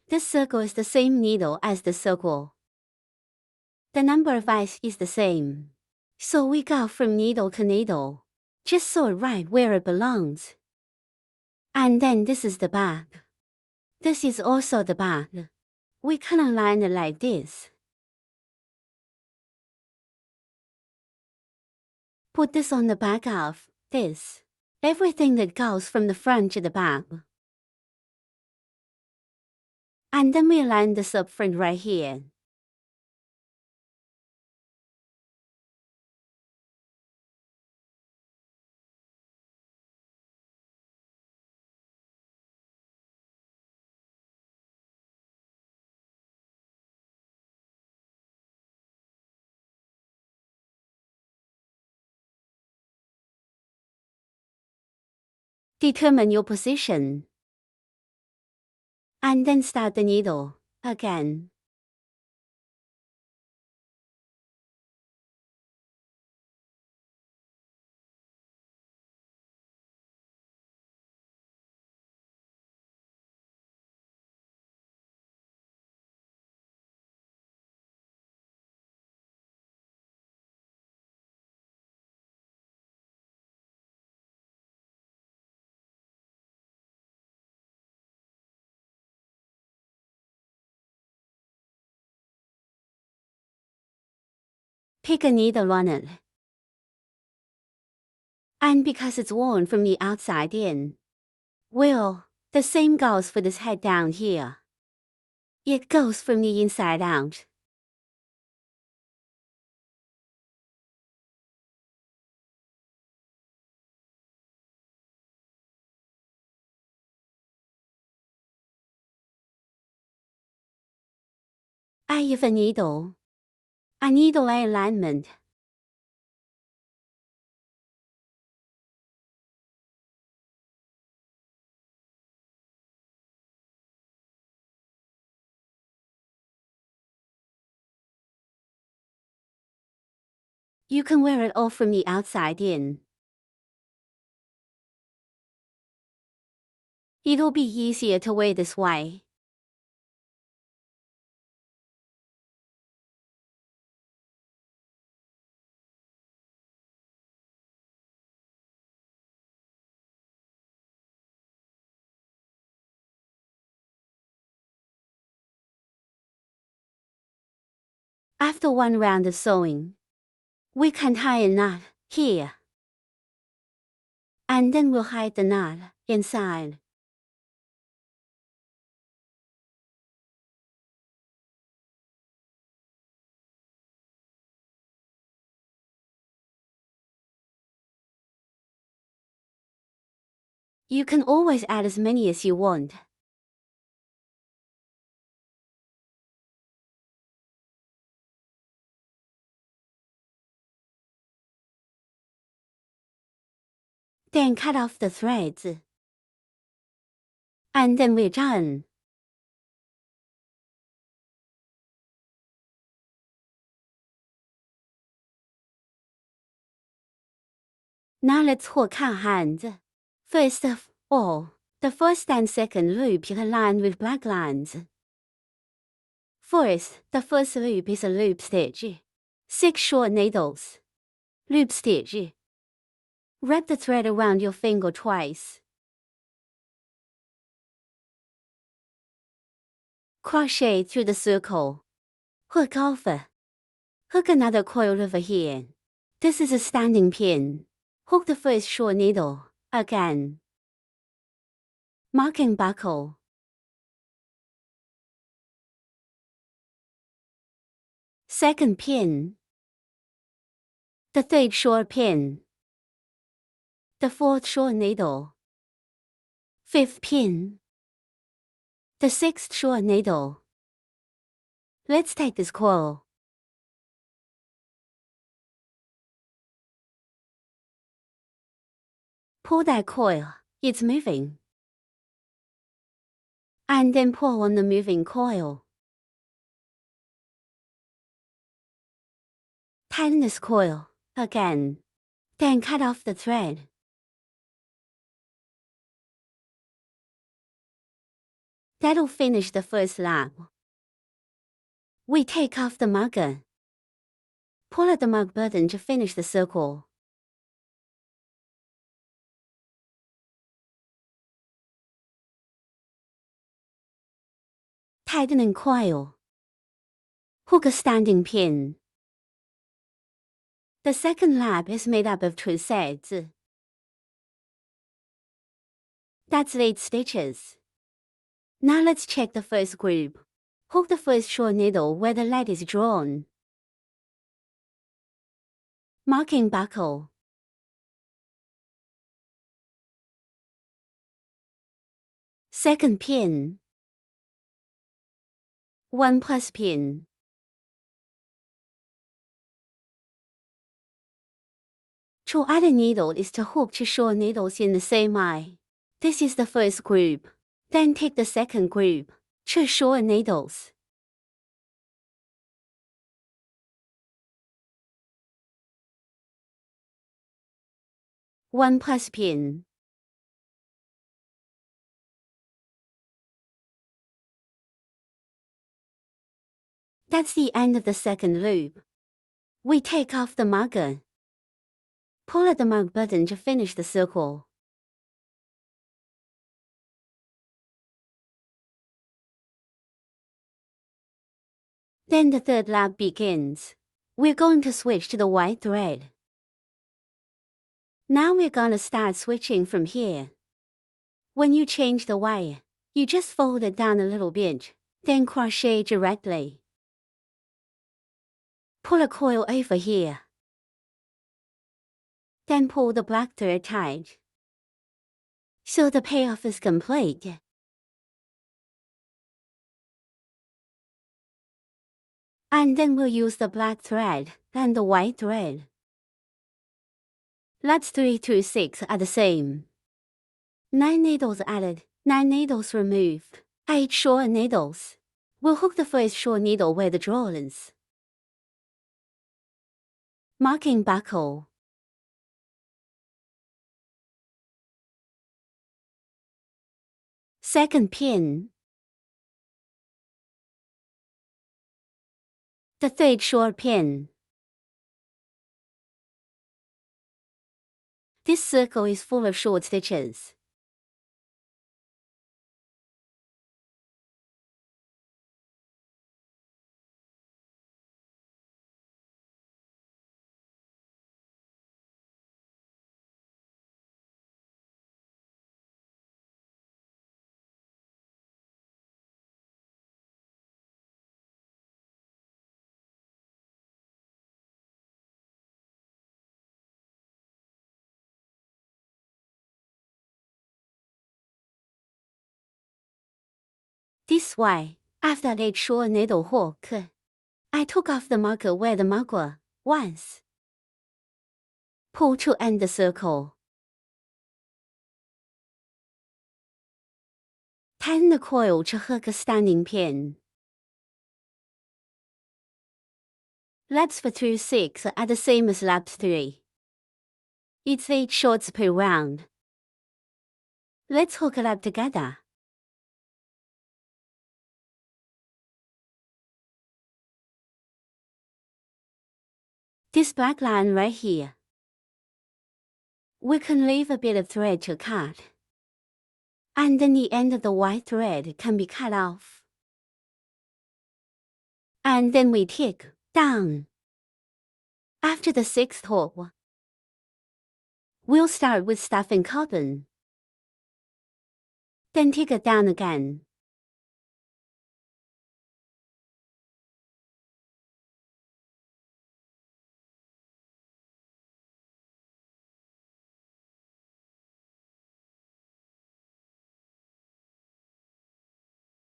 This circle is the same needle as the circle. The number of eyes is the same. So we go from needle to needle. Just sew it right where it belongs. And then this is the back. This is also the back. We can align it like this. Put this on the back of this. Everything that goes from the front to the back. And then we align this up front right here. Determine your position. And then start the needle again. Pick a needle on it. And because it's worn from the outside in, the same goes for this head down here. It goes from the inside out. I have a needle alignment. You can wear it all from the outside in. It'll be easier to wear this way. After one round of sewing, we can tie a knot here. And then we'll hide the knot inside. You can always add as many as you want. Then cut off the threads. And then we're done. Now let's hook our hands. First of all, the first and second loop you align with black lines. First, the first loop is a loop stitch. 6 short needles. Loop stitch. Wrap the thread around your finger twice. Crochet through the circle. Hook over. Hook another coil over here. This is a standing pin. Hook the first short needle again. Marking buckle. Second pin. The third short pin. The fourth short needle. Fifth pin. The sixth short needle. Let's take this coil. Pull that coil, it's moving. And then pull on the moving coil. Tighten this coil again. Then cut off the thread. That'll finish the first lap. We take off the marker. Pull at the mark button to finish the circle. Tightening coil. Hook a standing pin. The second lap is made up of 2 sets. That's 8 stitches. Now let's check the first group. Hook the first short needle where the lead is drawn. Marking buckle. Second pin. 1 plus pin. To add a needle is to hook 2 short needles in the same eye. This is the first group. Then take the second group, 2 short needles. One plus pin. That's the end of the second loop. We take off the marker. Pull at the mark button to finish the circle. Then the third lap begins. We're going to switch to the white thread. Now we're gonna start switching from here. When you change the wire, you just fold it down a little bit, then crochet directly. Pull a coil over here. Then pull the black thread tight. So the payoff is complete. And then we'll use the black thread and the white thread. Lots 3 through 6 are the same. 9 needles added, 9 needles removed, 8 short needles. We'll hook the first short needle where the draw is. Marking buckle. Second pin. The third short pin. This circle is full of short stitches. This way, after each short needle hook, I took off the marker where the marker was. Pull to end the circle. Tighten the coil to hook a standing pin. Laps for through 6 are the same as laps 3. It's 8 shorts per round. Let's hook it up together. This black line right here. We can leave a bit of thread to cut. And then the end of the white thread can be cut off. And then we tick down. After the 6th hook, we'll start with stuffing cotton. Then tick it down again.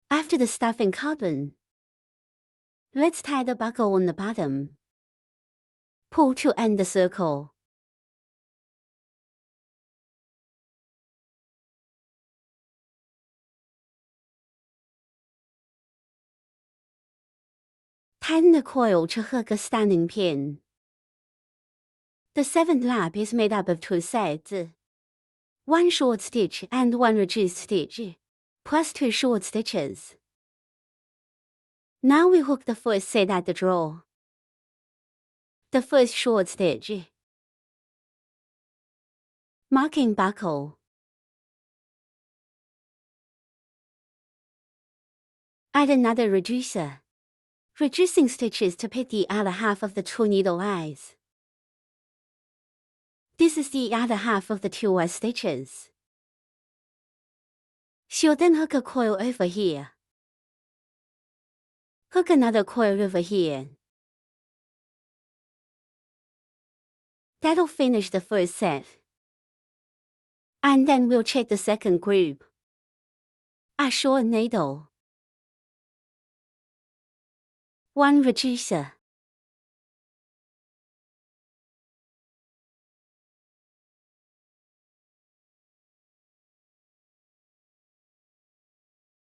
After the stuffing cotton, let's tie the buckle on the bottom. Pull to end the circle. Tighten the coil to hook a standing pin. The 7th lap is made up of 2 sets. 1 short stitch and 1 reduced stitch, plus 2 short stitches. Now we hook the first set at the draw. The first short stitch. Marking buckle. Add another reducer. Reducing stitches to pick the other half of the 2 needle eyes. This is the other half of the 2 white stitches. She'll then hook a coil over here. Hook another coil over here. That'll finish the first set. And then we'll check the second group. A short needle. 1 reducer.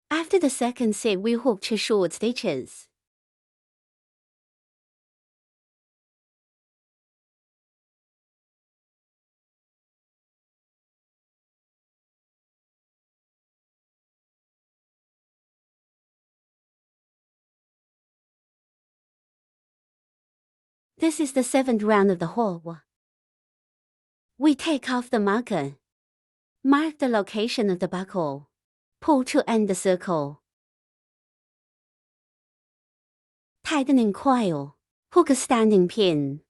After the second set, we hook 2 short stitches. This is the 7th round of the hook. We take off the marker. Mark the location of the buckle. Pull to end the circle. Tightening coil. Hook a standing pin.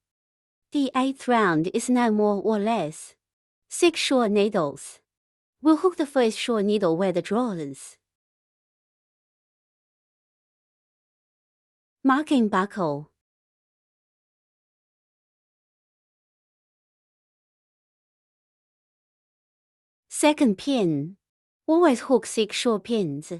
The 8th round is now more or less 6 short needles. We'll hook the first short needle where the draw is. Marking buckle. Second pin. Always hook 6 short pins.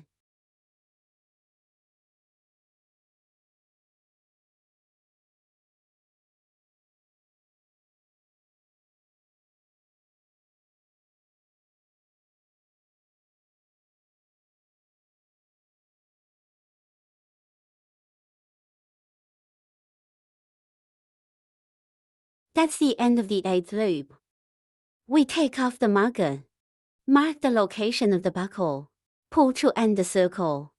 That's the end of the 8th loop. We take off the marker. Mark the location of the buckle. Pull to end the circle.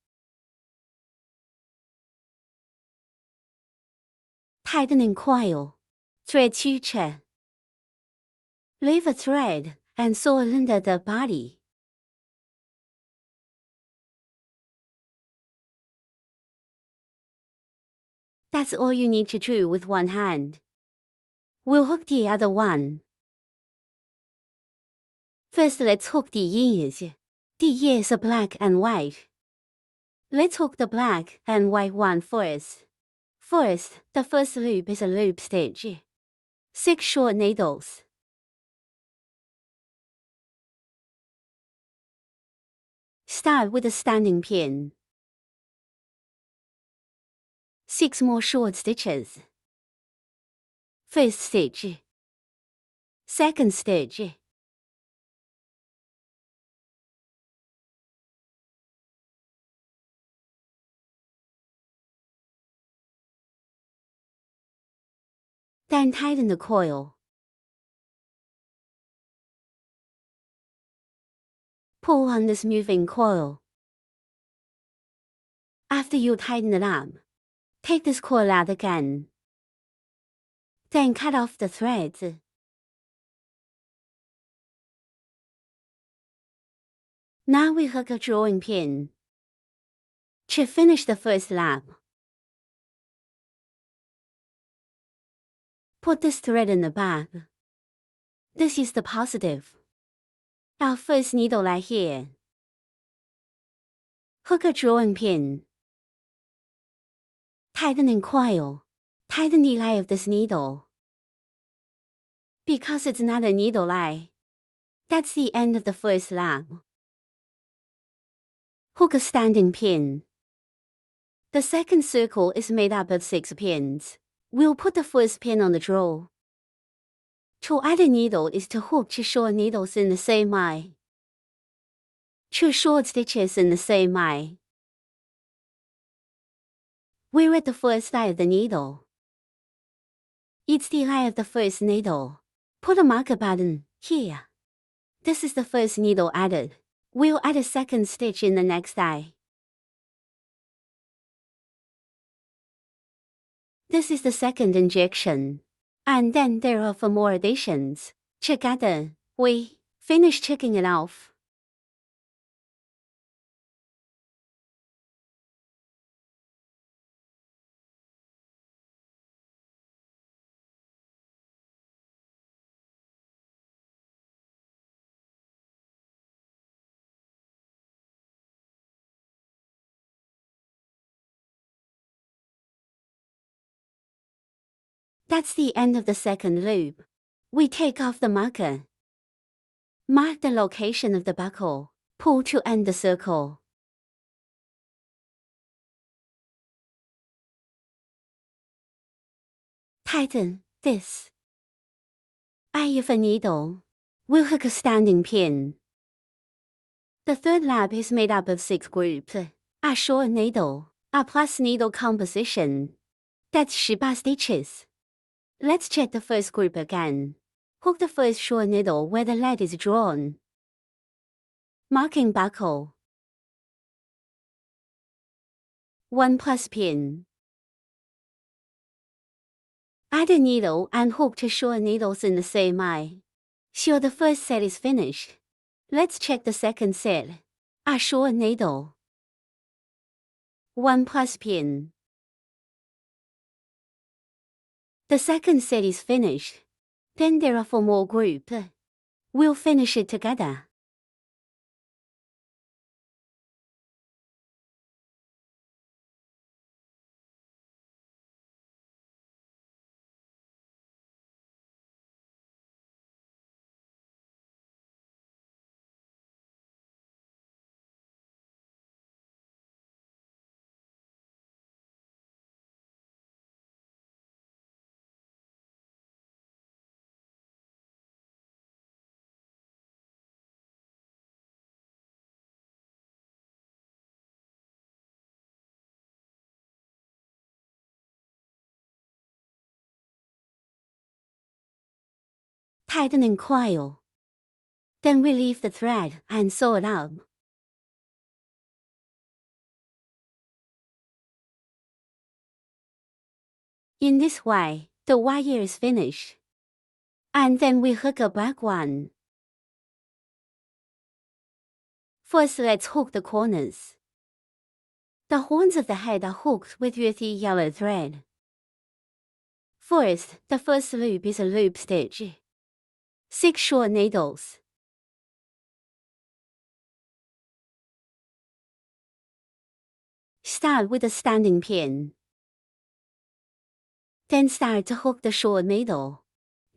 Tightening coil. Thread future. Leave a thread and sew under the body. That's all you need to do with one hand. We'll hook the other one. First, let's hook the ears. The ears are black and white. Let's hook the black and white one first. First, the first loop is a loop stitch. 6 short needles. Start with a standing pin. 6 more short stitches. First stitch. Second stitch. Then tighten the coil. Pull on this moving coil. After you tighten it up, take this coil out again. Then cut off the threads. Now we hook a drawing pin. To finish the first lap, put this thread in the back. This is the positive. Our first needle lie here. Hook a drawing pin. Tightening coil. Tighten the eye of this needle. Because it's not a needle eye, that's the end of the first lap. Hook a standing pin. The second circle is made up of 6 pins. We'll put the first pin on the draw. To add a needle is to hook 2 short needles in the same eye. 2 short stitches in the same eye. We're at the first eye of the needle. It's the eye of the first needle. Put a marker button here. This is the first needle added. We'll add a second stitch in the next eye. This is the second injection. And then there are 4 more additions. Together, we finish checking it off. That's the end of the second loop. We take off the marker. Mark the location of the buckle. Pull to end the circle. Tighten this eye of a needle. We'll hook a standing pin. The third lap is made up of 6 groups. A short needle, a plus needle composition. That's 18 stitches. Let's check the first group again. Hook the first short needle where the lead is drawn. Marking buckle. 1 plus pin. Add a needle and hook 2 short needles in the same eye. Sure the first set is finished. Let's check the second set. A short needle. 1 plus pin. The second set is finished. Then there are 4 more groups. We'll finish it together. Tightening coil. Then relieve the thread and sew it up. In this way, the wire is finished. And then we hook a back one. First, let's hook the corners. The horns of the head are hooked with the yellow thread. First, the first loop is a loop stitch. 6 short needles. Start with a standing pin. Then start to hook the short needle.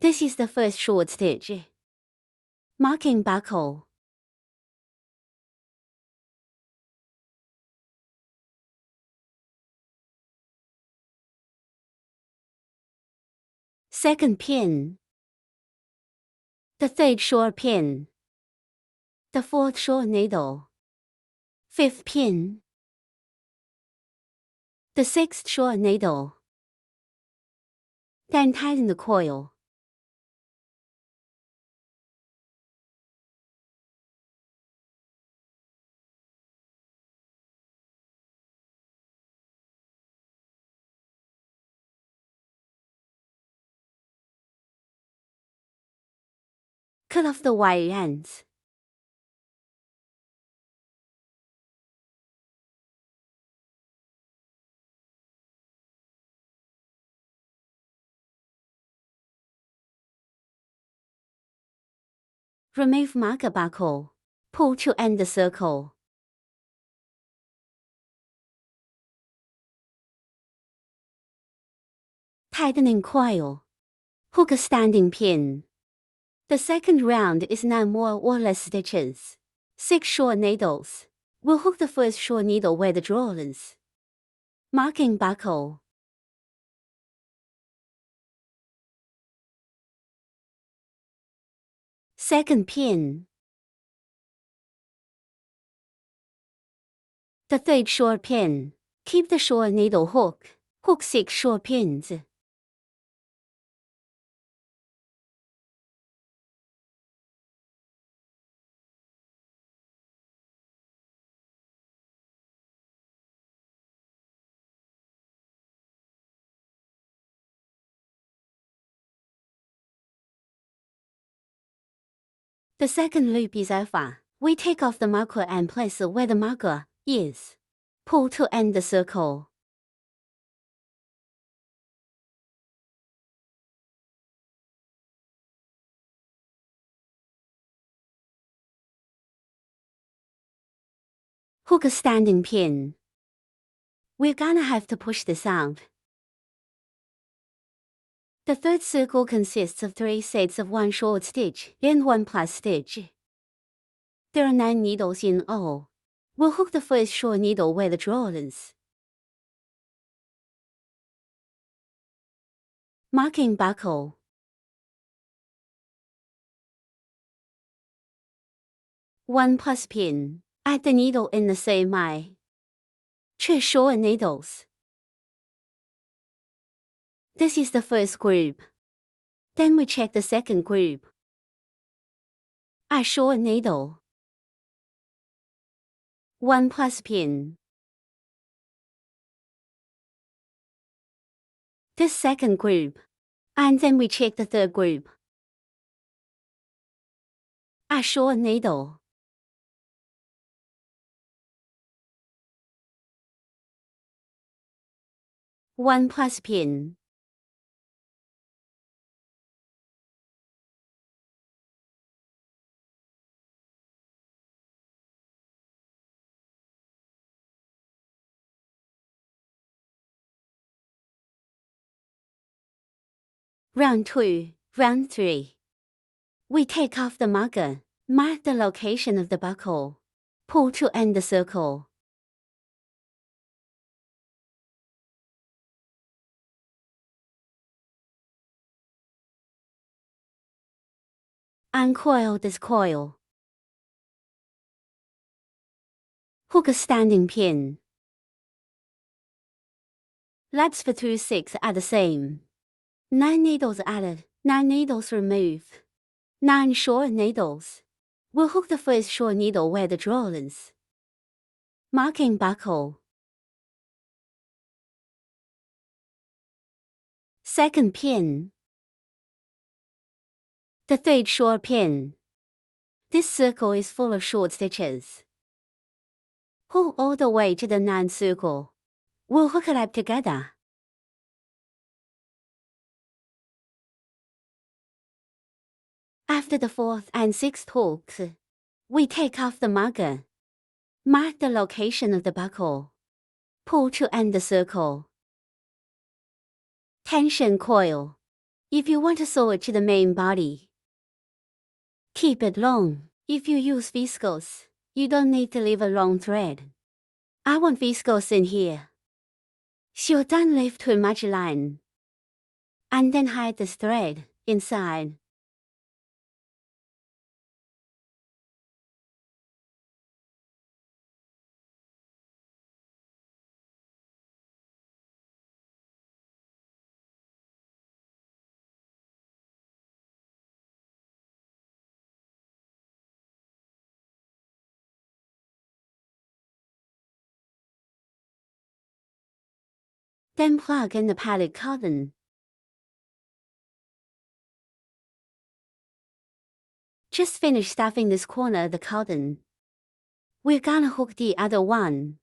This is the first short stitch. Marking buckle. Second pin. The third short pin. The fourth short needle. Fifth pin. The sixth short needle. Then tighten the coil. Cut off the wire ends. Remove marker buckle. Pull to end the circle. Tightening coil. Hook a standing pin. The second round is 9 more or less stitches. 6 short needles. We'll hook the first short needle where the draw is. Marking buckle. Second pin. The third short pin. Keep the short needle hook. Hook 6 short pins. The second loop is over. We take off the marker and place it where the marker is. Pull to end the circle. Hook a standing pin. We're gonna have to push this out. The third circle consists of 3 sets of 1 short stitch and 1 plus stitch. There are 9 needles in all. We'll hook the first short needle where the draw is. Marking buckle. One plus pin. Add the needle in the same eye. 2 short needles. This is the first group. Then we check the second group. A short needle. 1 plus pin. This second group. And then we check the third group. A short needle. 1 plus pin. Round 2, round 3. We take off the marker, mark the location of the buckle. Pull to end the circle. Uncoil this coil. Hook a standing pin. Loops for 2 6 are the same. 9 needles added, 9 needles removed. 9 short needles. We'll hook the first short needle where the draw is. Marking buckle. Second pin. The third short pin. This circle is full of short stitches. Pull all the way to the 9th circle. We'll hook it up together. After the 4th and 6th hooks, we take off the marker. Mark the location of the buckle. Pull to end the circle. Tension coil. If you want to sew it to the main body, keep it long. If you use viscose, you don't need to leave a long thread. I want viscose in here. So don't leave too much line. And then hide this thread inside. Then plug in the padded cotton. Just finish stuffing this corner of the cotton. We're gonna hook the other one.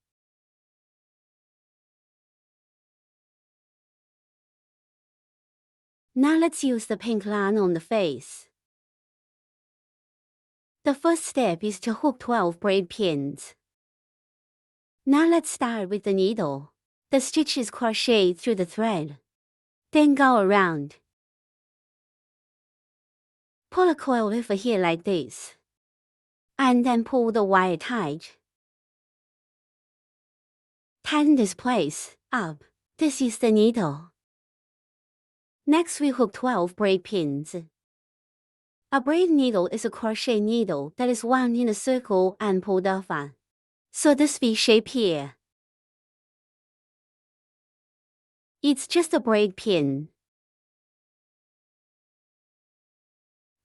Now let's use the pink line on the face. The first step is to hook 12 braid pins. Now let's start with the needle. The stitch is crocheted through the thread. Then go around. Pull a coil over here like this. And then pull the wire tight. Tighten this place up. This is the needle. Next we hook 12 braid pins. A braid needle is a crochet needle that is wound in a circle and pulled over. So this V shape here. It's just a braid pin.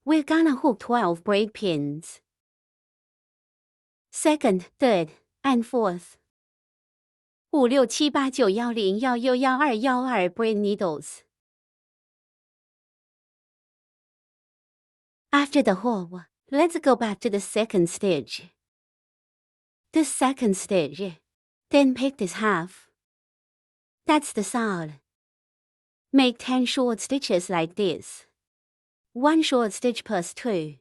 We're gonna hook 12 braid pins. Second, third, and fourth. 5, 6, 7, 8, 9, 10, 11, 12, 12 braid needles. After the hook, let's go back to the second stitch. This second stitch. Then pick this half. That's the side. Make 10 short stitches like this. 1 short stitch plus 2.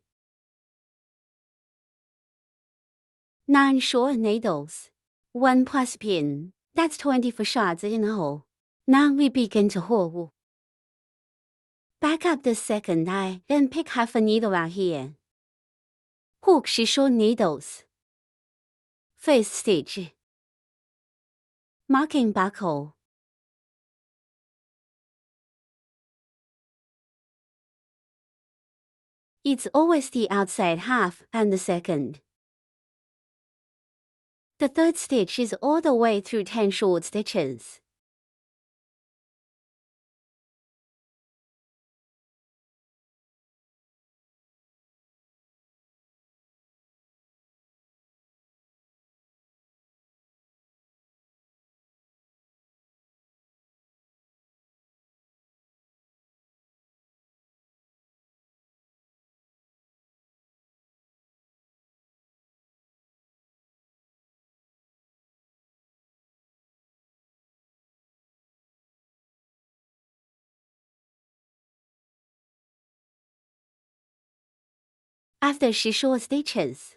9 short needles. 1 plus pin. That's 24 shots in all. Now we begin to hook. Back up the second eye, then pick half a needle out here. Hook 10 short needles. First stitch. Marking buckle. It's always the outside half and the second. The third stitch is all the way through 10 short stitches. After 10 short stitches,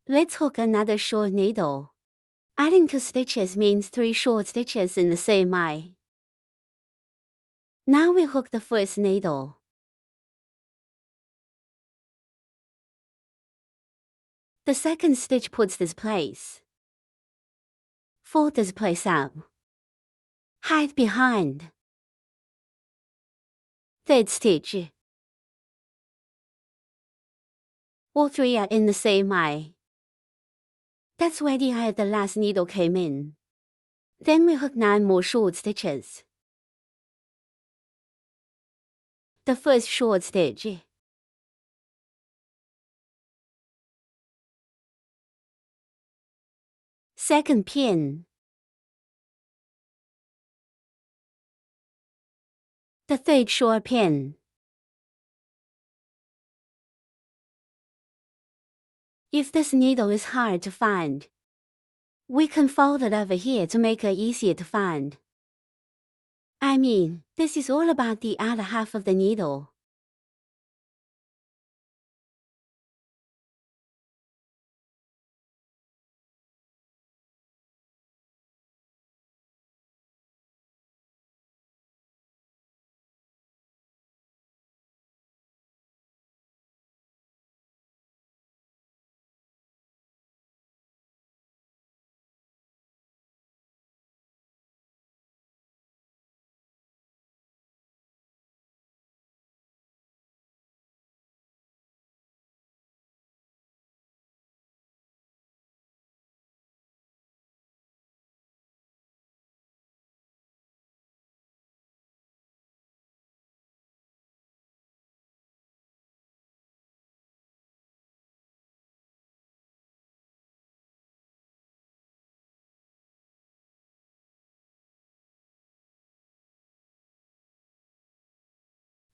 let's hook another short needle. Adding 2 stitches means 3 short stitches in the same eye. Now we hook the first needle. The second stitch puts this place. Fold this place up. Hide behind. Third stitch. All 3 are in the same eye. That's where the eye of the last needle came in. Then we hook 9 more short stitches. The first short stitch. Second pin. the third short pin. If this needle is hard to find, we can fold it over here to make it easier to find. I mean, this is all about the other half of the needle.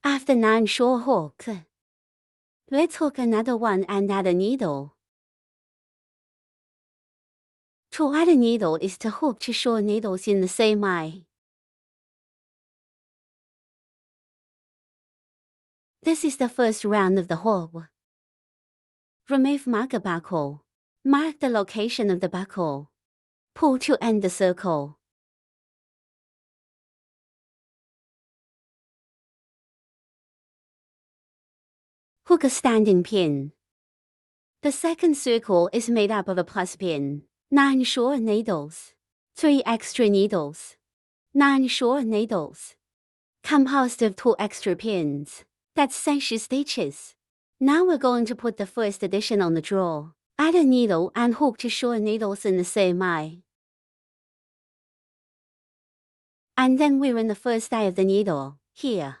After 9 short hooks, let's hook another one and add a needle. To add a needle is to hook 2 short needles in the same eye. This is the first round of the hook. Remove marker buckle. Mark the location of the buckle. Pull to end the circle. Hook a standing pin. The second circle is made up of a plus pin, 9 short needles, 3 extra needles, 9 short needles, composed of 2 extra pins. That's 60 stitches. Now we're going to put the first addition on the drawer. Add a needle and hook 2 short needles in the same eye. And then we're in the first eye of the needle, here.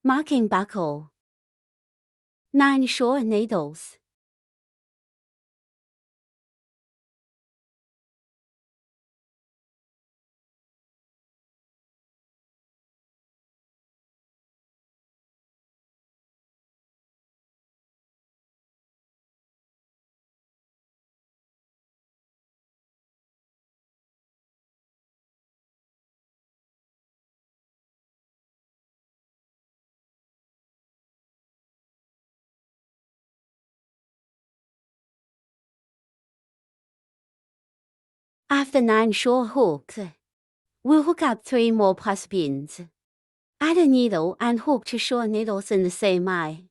Marking buckle. 9 short needles. After 9 short hooks, we'll hook up 3 more plus pins. Add a needle and hook 2 short needles in the same eye.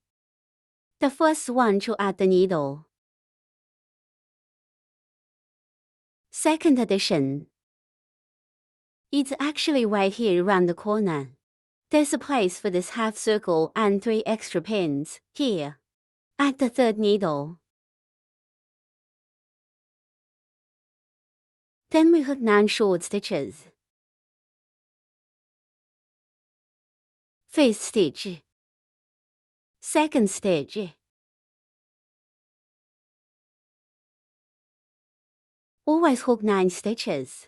The first one to add the needle. Second addition. It's actually right here around the corner. There's a place for this half circle and 3 extra pins, here. Add the third needle. Then we hook 9 short stitches. First stitch. Second stitch. Always hook 9 stitches.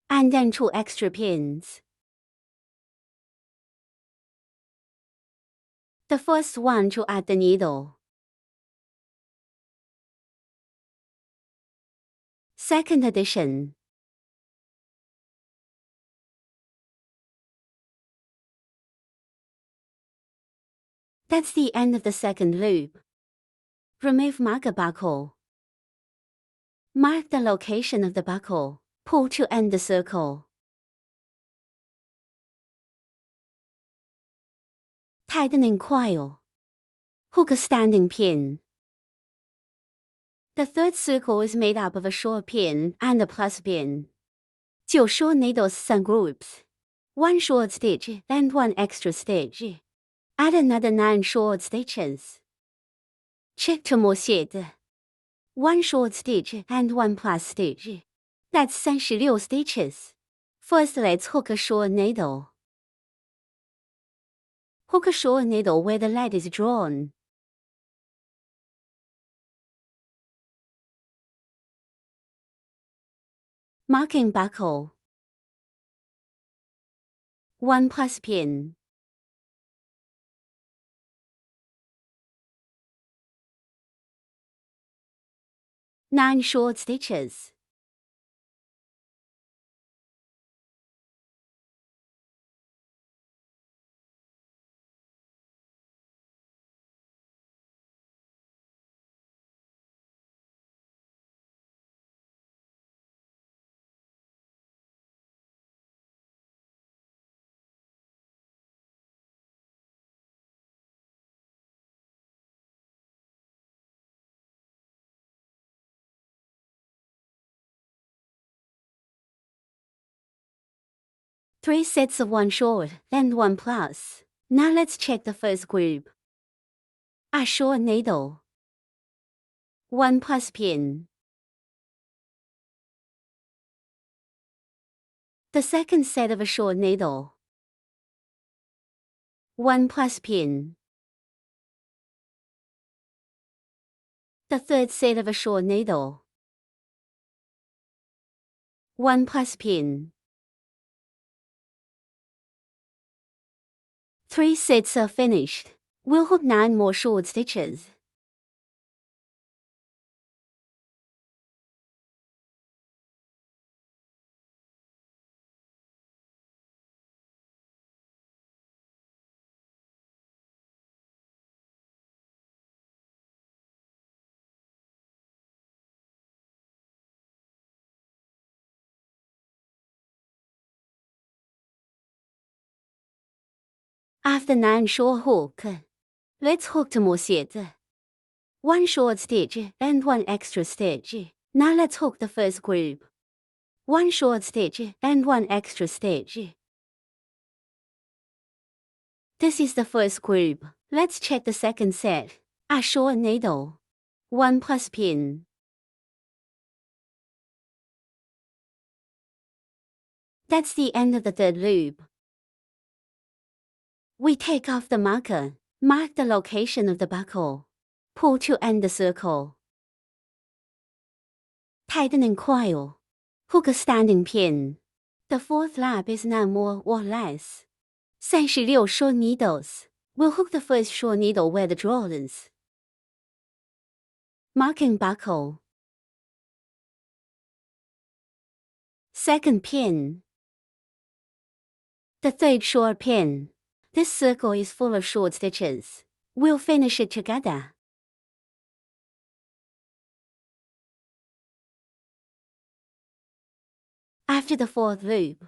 And then 2 extra pins. The first one to add the needle. Second addition. That's the end of the second loop. Remove marker buckle. Mark the location of the buckle. Pull to end the circle. Tightening coil. Hook a standing pin. The third circle is made up of a short pin and a plus pin. 9 short needles subgroups. 1 short stitch and 1 extra stitch. Add another 9 short stitches. Check to more shade. 1 short stitch and 1 plus stitch. That's 36 stitches. First, let's hook a short needle. Hook a short needle where the lead is drawn. Marking buckle. 1 plus pin. Nine short stitches. Three sets of 1 short and 1 plus. Now let's check the first group. A short needle. 1 plus pin. The second set of a short needle. 1 plus pin. The third set of a short needle. 1 plus pin. 3 sets are finished. We'll hook 9 more short stitches. After 9 short hook, let's hook 2 more sets. 1 short stitch and 1 extra stitch. Now let's hook the first group. 1 short stitch and 1 extra stitch. This is the first group. Let's check the second set. A short needle. 1 plus pin. That's the end of the third loop. We take off the marker, mark the location of the buckle, pull to end the circle. Tighten and coil. Hook a standing pin. The fourth lap is now more or less 36 short needles. We'll hook the first short needle where the draw is. Marking buckle. Second pin. The third short pin. This circle is full of short stitches. We'll finish it together. After the fourth loop,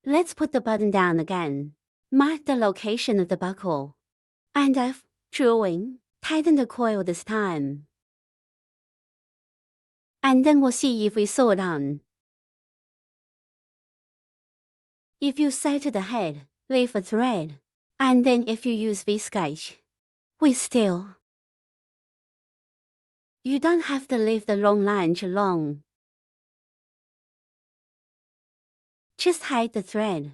let's put the button down again. Mark the location of the buckle. And drawing, tighten the coil this time. And then we'll see if we sew it on. If you sew to the head, leave a thread. And then if you use viscose, you don't have to leave the long line too long. Just hide the thread.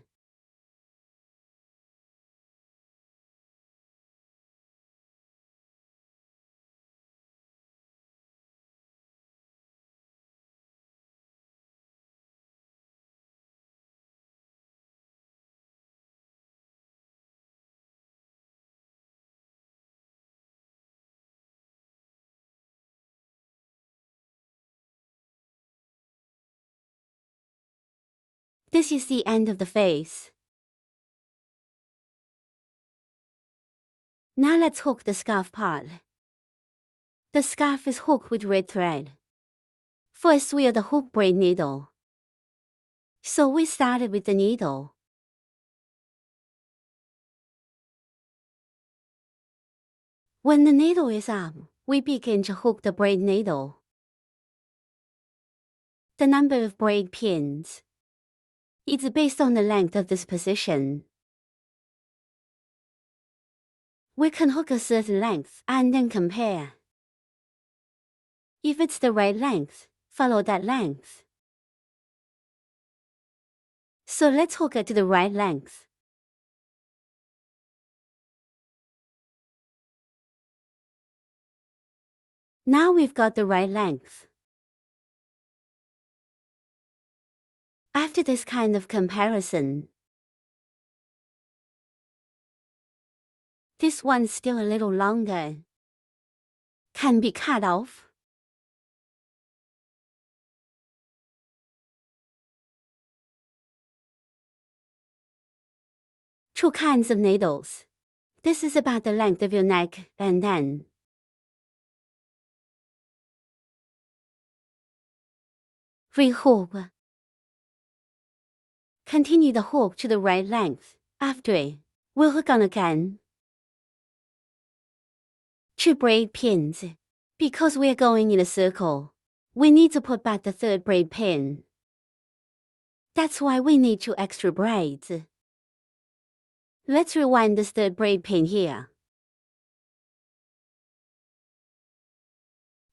This is the end of the face. Now let's hook the scarf part. The scarf is hooked with red thread. First we are the hook braid needle. So we started with the needle. When the needle is up, we begin to hook the braid needle. The number of braid pins is based on the length of this position. We can hook a certain length and then compare. If it's the right length, follow that length. So let's hook it to the right length. Now we've got the right length. After this kind of comparison, this one's still a little longer. Can be cut off. Two kinds of needles. This is about the length of your neck, and then re-hook. Continue the hook to the right length. After it, we'll hook on again. 2 braid pins. Because we're going in a circle, we need to put back the 3rd braid pin. That's why we need 2 extra braids. Let's rewind this 3rd braid pin here.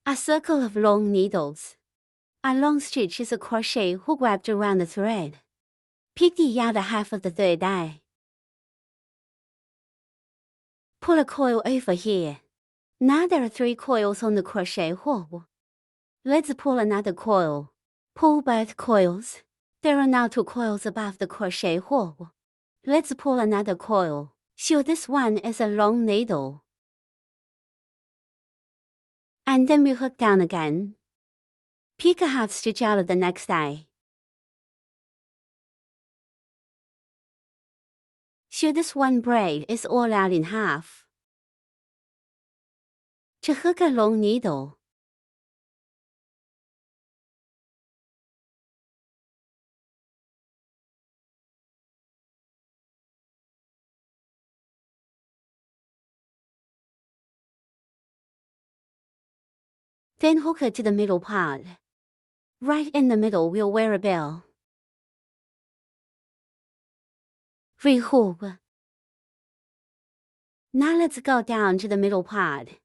A circle of long needles. A long stitch is a crochet hook wrapped around the thread. Pick the outer half of the 3rd eye. Pull a coil over here. Now there are 3 coils on the crochet hook. Let's pull another coil. Pull both coils. There are now 2 coils above the crochet hook. Let's pull another coil. So this one is a long needle. And then we hook down again. Pick a half stitch out of the next eye. So this one braid is all out in half. To hook a long needle, then hook it to the middle part. Right in the middle we'll wear a bell. Re-hook. Now let's go down to the middle part.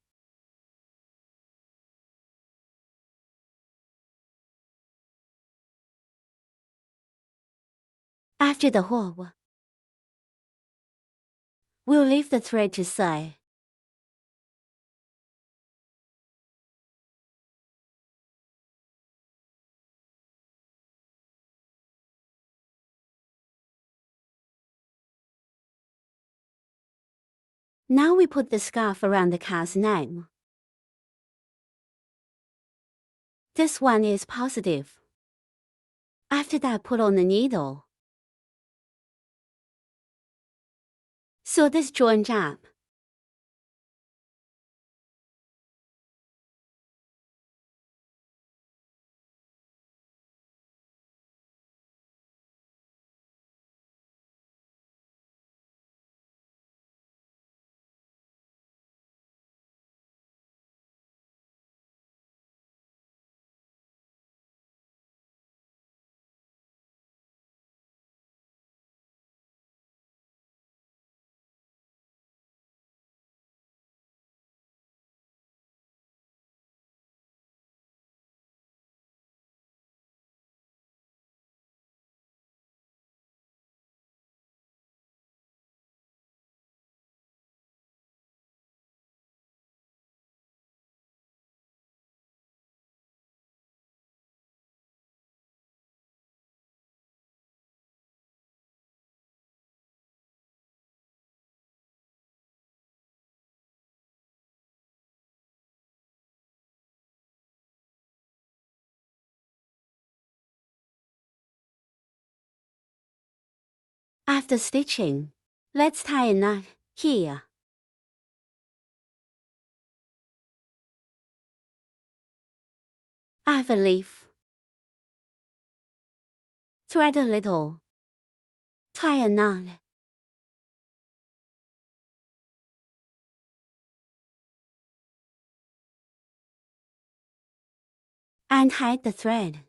After the hook, we'll leave the thread to sew. Now we put the scarf around the cow's neck. This one is positive. After that, put on the needle. Sew this joint up. After stitching, let's tie a knot here. I have a leaf. Thread a little. Tie a knot. And hide the thread.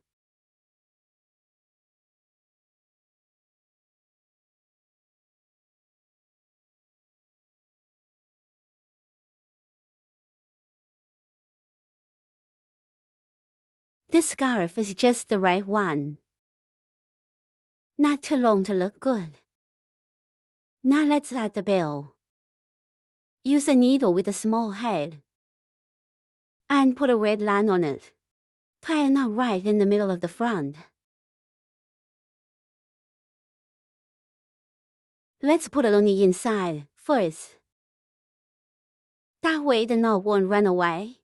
This scarf is just the right one. Not too long to look good. Now let's add the bill. Use a needle with a small head. And put a red line on it. Tie a knot right in the middle of the front. Let's put it on the inside first. That way the knot won't run away.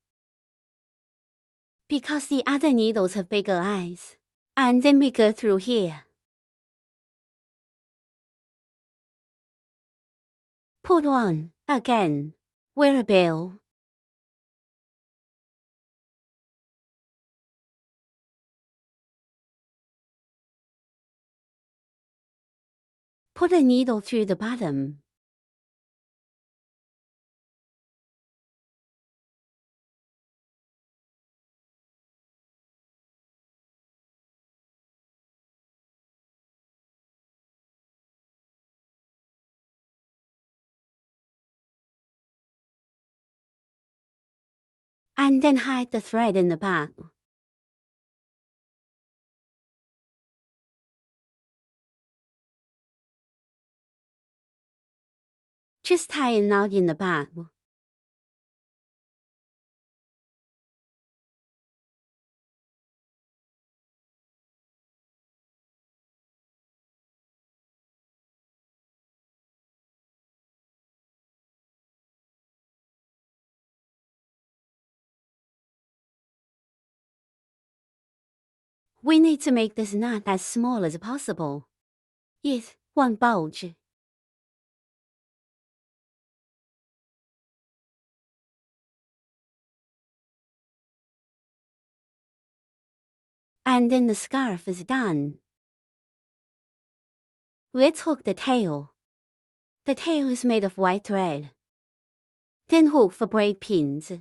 Because the other needles have bigger eyes. And then we go through here. Put on, again. Wear a bill. Put a needle through the bottom. And then hide the thread in the back. Just tie a knot in the back. We need to make this knot as small as possible. It won't bulge. And then the scarf is done. Let's hook the tail. The tail is made of white thread. Then hook for braid pins.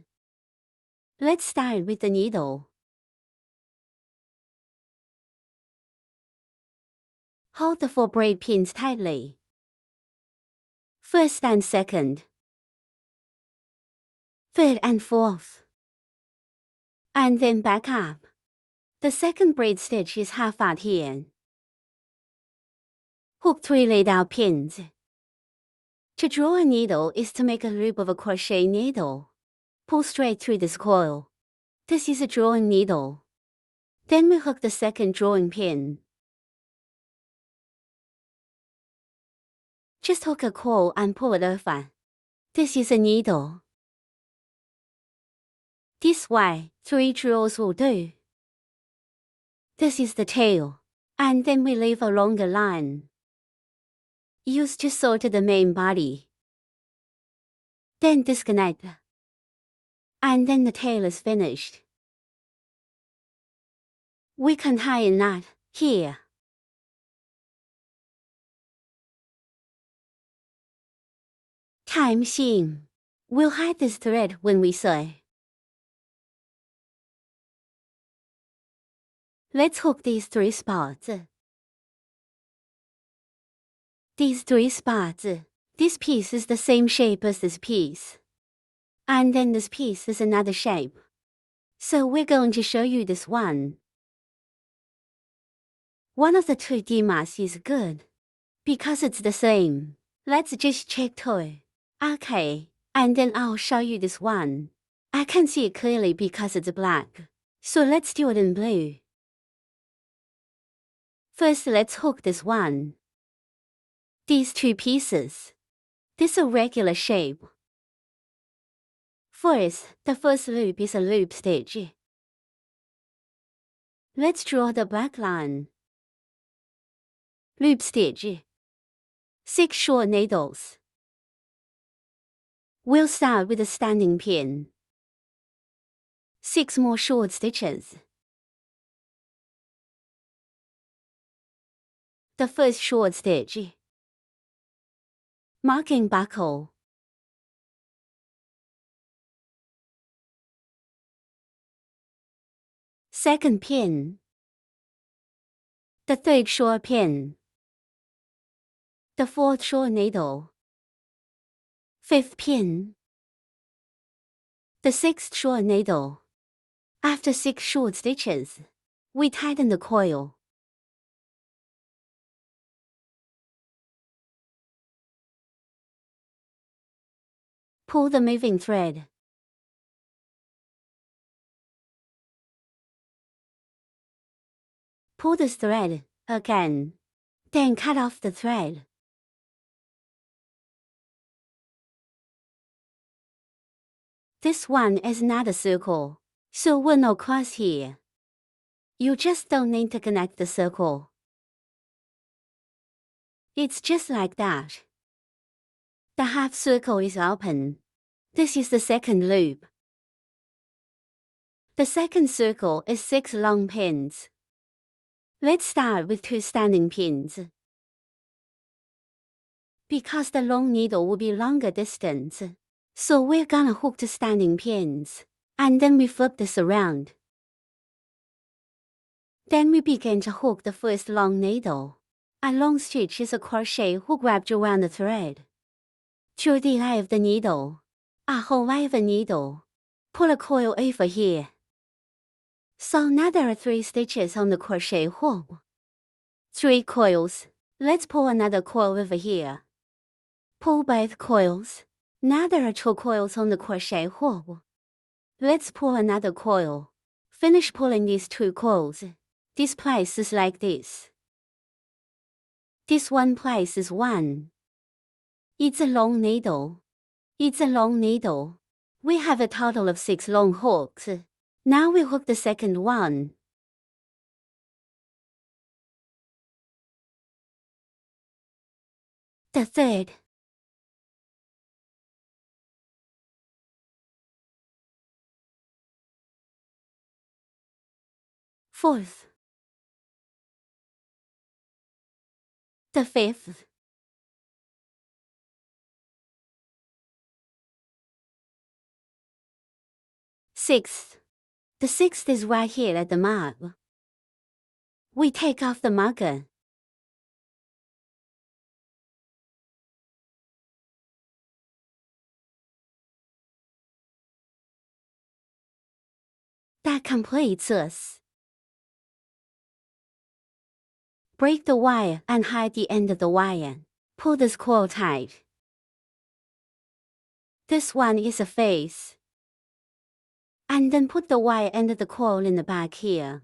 Let's start with the needle. Hold the 4 braid pins tightly. First and second. Third and fourth. And then back up. The second braid stitch is half out here. Hook 3 laid out pins. To draw a needle is to make a loop of a crochet needle. Pull straight through this coil. This is a drawing needle. Then we hook the second drawing pin. Just hook a coil and pull it over. This is a needle. This way, 3 draws will do. This is the tail. And then we leave a longer line. Used to sew to the main body. Then disconnect. And then the tail is finished. We can tie a knot here. Time seam. We'll hide this thread when we sew. Let's hook these 3 spots. These 3 spots. This piece is the same shape as this piece. And then this piece is another shape. So we're going to show you this one. One of the 2 DMAs is good. Because it's the same. Let's just check 2. Okay, and then I'll show you this one. I can see it clearly because it's black. So let's do it in blue. First let's hook this one. These 2 pieces. This is a regular shape. First, the first loop is a loop stitch. Let's draw the black line. Loop stitch. 6 short needles. We'll start with a standing pin. 6 more short stitches. The first short stitch. Marking buckle. Second pin. The third short pin. The fourth short needle. Fifth pin. The sixth short needle. After 6 short stitches, we tighten the coil. Pull the moving thread. Pull the thread again, then cut off the thread. This one is not a circle, so we'll not cross here. You just don't need to connect the circle. It's just like that. The half circle is open. This is the second loop. The second circle is 6 long pins. Let's start with 2 standing pins. Because the long needle will be longer distance, so we're gonna hook the standing pins, and then we flip this around. Then we begin to hook the first long needle. A long stitch is a crochet hook wrapped around the thread. To the eye of the needle, a whole eye of a needle. Pull a coil over here. So now there are 3 stitches on the crochet hook. 3 coils. Let's pull another coil over here. Pull both coils. Now there are 2 coils on the crochet hook. Let's pull another coil. Finish pulling these 2 coils. This place is like this. This one place is 1. It's a long needle. It's a long needle. We have a total of 6 long hooks. Now we hook the second one. The third. Fourth. The fifth. Sixth. The sixth is right here at the mark. We take off the marker. That completes us. Break the wire and hide the end of the wire. Pull this coil tight. This one is a face. And then put the wire end of the coil in the back here.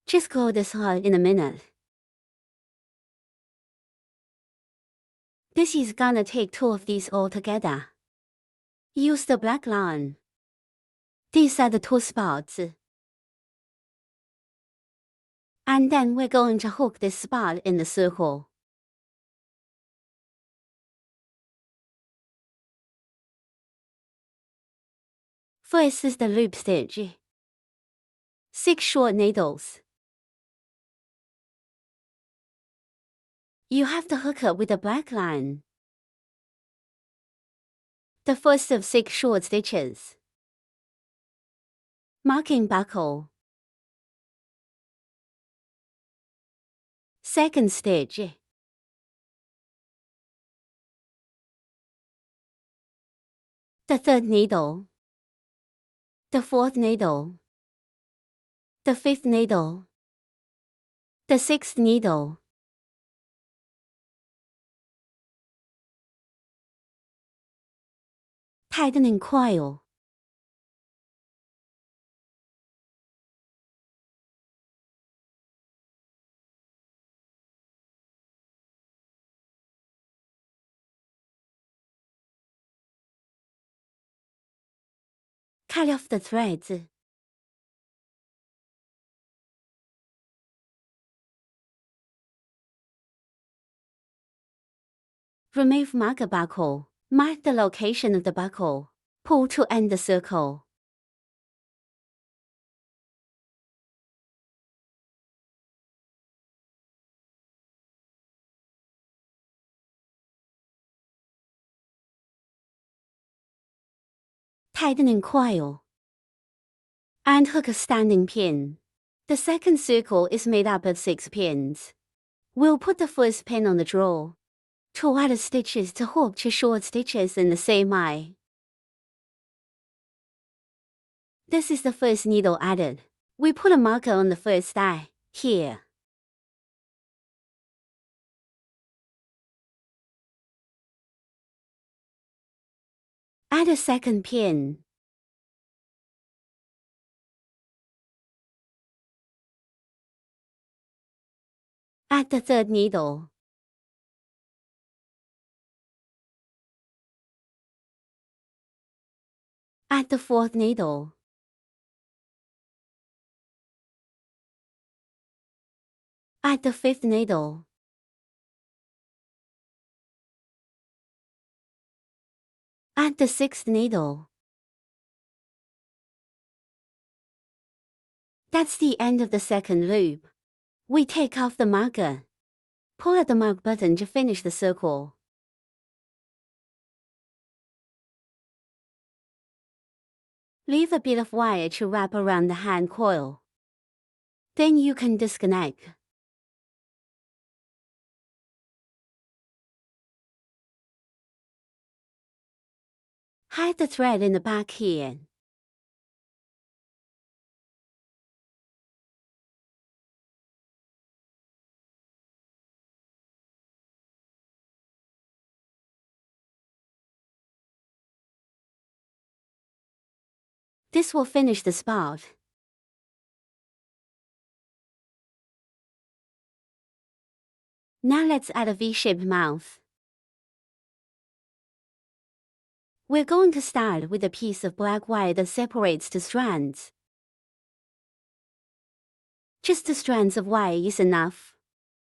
Just glue this hard in a minute. This is gonna take 2 of these all together. Use the black line. These are the 2 spots. And then we're going to hook this spot in the circle. First is the loop stitch. 6 short needles. You have to hook up with a black line. The first of 6 short stitches. Marking buckle. Second stitch. The third needle. The fourth needle. The fifth needle. The sixth needle. Tightening coil. Cut off the threads. Remove marker buckle. Mark the location of the buckle. Pull to end the circle. Tightening coil. And hook a standing pin. The second circle is made up of 6 pins. We'll put the first pin on the drawer. 2 other stitches to hook 2 short stitches in the same eye. This is the first needle added. We put a marker on the first eye, here. Add a second pin. Add the third needle. Add the fourth needle. Add the fifth needle. Add the sixth needle. That's the end of the second loop. We take off the marker. Pull at the mark button to finish the circle. Leave a bit of wire to wrap around the hand coil. Then you can disconnect. Hide the thread in the back here. This will finish the spot. Now let's add a V-shaped mouth. We're going to start with a piece of black wire that separates the strands. Just 2 strands of wire is enough.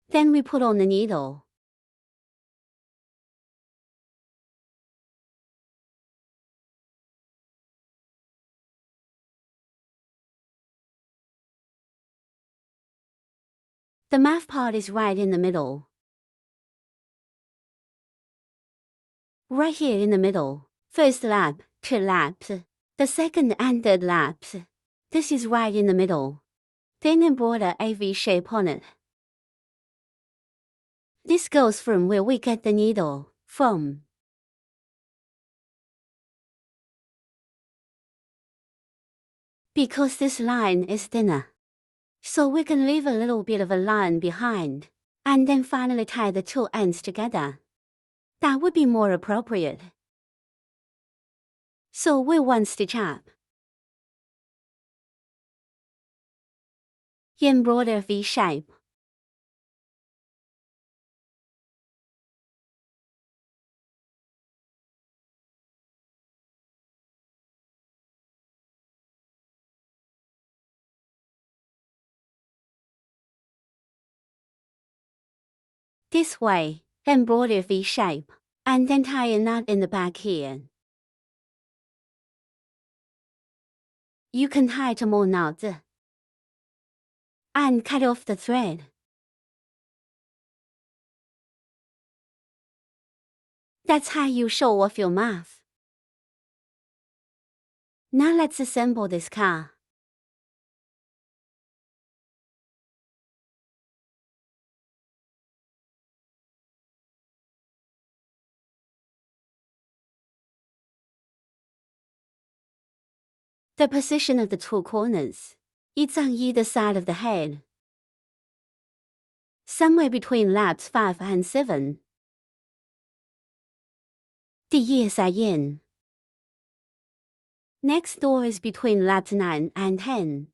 Then we put on the needle. The mouth part is right in the middle. Right here in the middle. First lap, 2 laps. The second and third laps. This is right in the middle. Then embroider a V shape on it. This goes from where we get the needle from. Because this line is thinner, so we can leave a little bit of a line behind, and then finally tie the 2 ends together. That would be more appropriate. So we're 1 stitch up. Embroider V shape. This way, embroider V shape, and then tie a knot in the back here. You can tie 2 more knots and cut off the thread. That's how you show off your mouth. Now let's assemble this car. The position of the 2 corners. It's on either side of the head. Somewhere between laps 5 and 7. 第1在 in. Next door is between laps 9 and 10.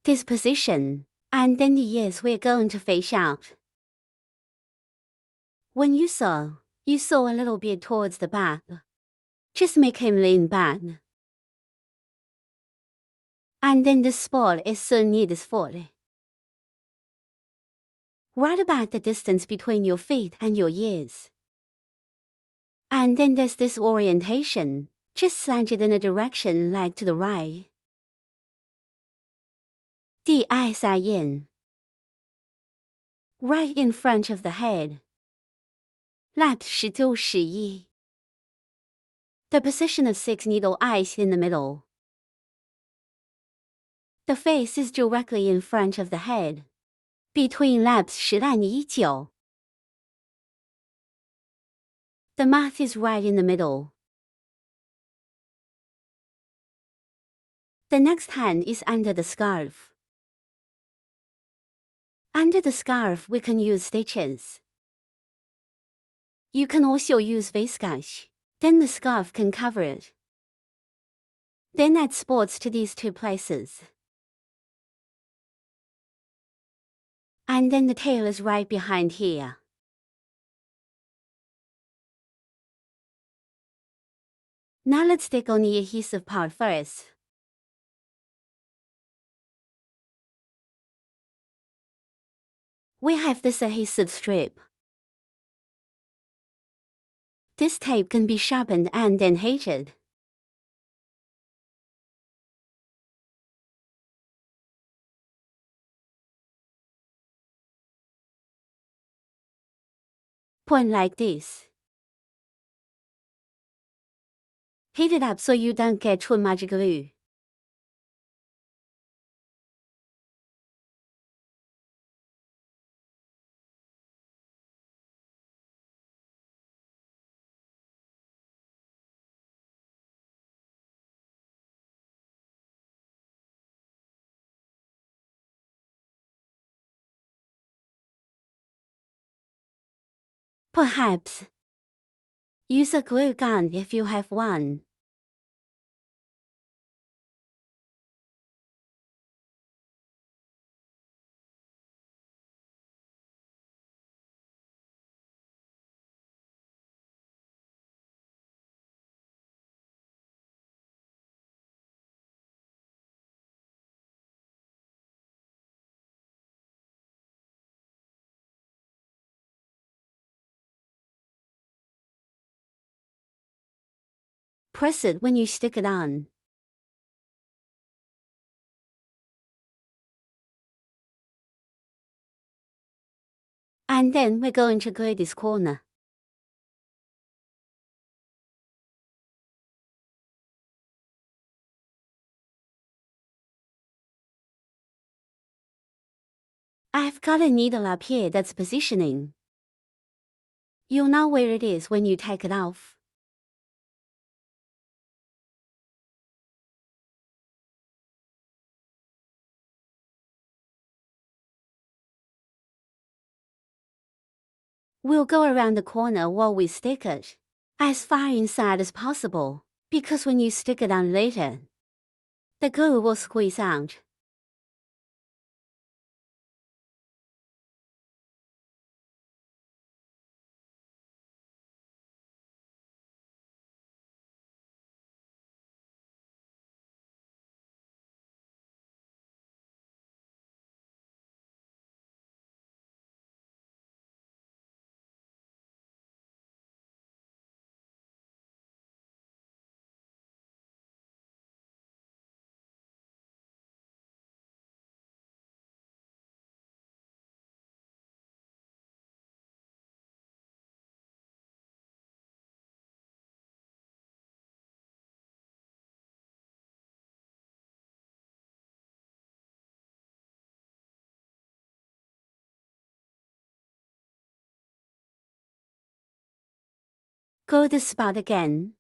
This position, and then the ears we're going to face out. When you sew a little bit towards the back. Just make him lean back. And then the spot is so near this foot. right about the distance between your feet and your ears. And then there's this orientation, just slant it in a direction like to the right. 第二下眼 right in front of the head. Lap 19 11. The position of 6 needle eyes in the middle. The face is directly in front of the head. Between laps 10 和19. The mouth is right in the middle. The next hand is under the scarf. Under the scarf we can use stitches. You can also use viscose, then the scarf can cover it. Then add spots to these two places. And then the tail is right behind here. Now let's stick on the adhesive part first. We have this adhesive strip. This tape can be sharpened and then heated. Point like this. Heat it up so you don't get too much glue. Perhaps use a glue gun if you have one. Press it when you stick it on. And then we're going to glue this corner. I've got a needle up here that's positioning. You'll know where it is when you take it off. We'll go around the corner while we stick it, as far inside as possible, because when you stick it on later, the glue will squeeze out. Go the spot again.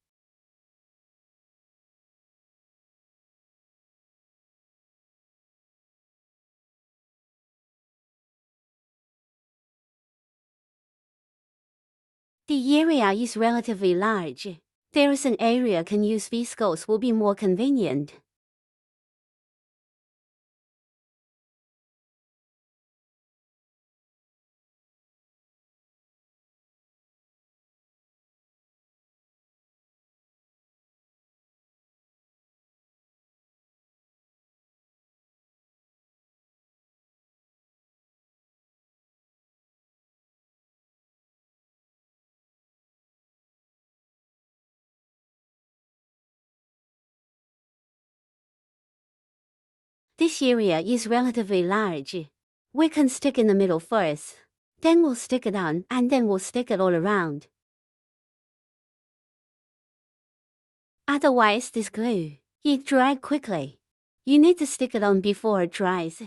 The area is relatively large. There is an area can use viscose will be more convenient. This area is relatively large. We can stick in the middle first. Then we'll stick it on, and then we'll stick it all around. Otherwise, this glue, it dries quickly. You need to stick it on before it dries.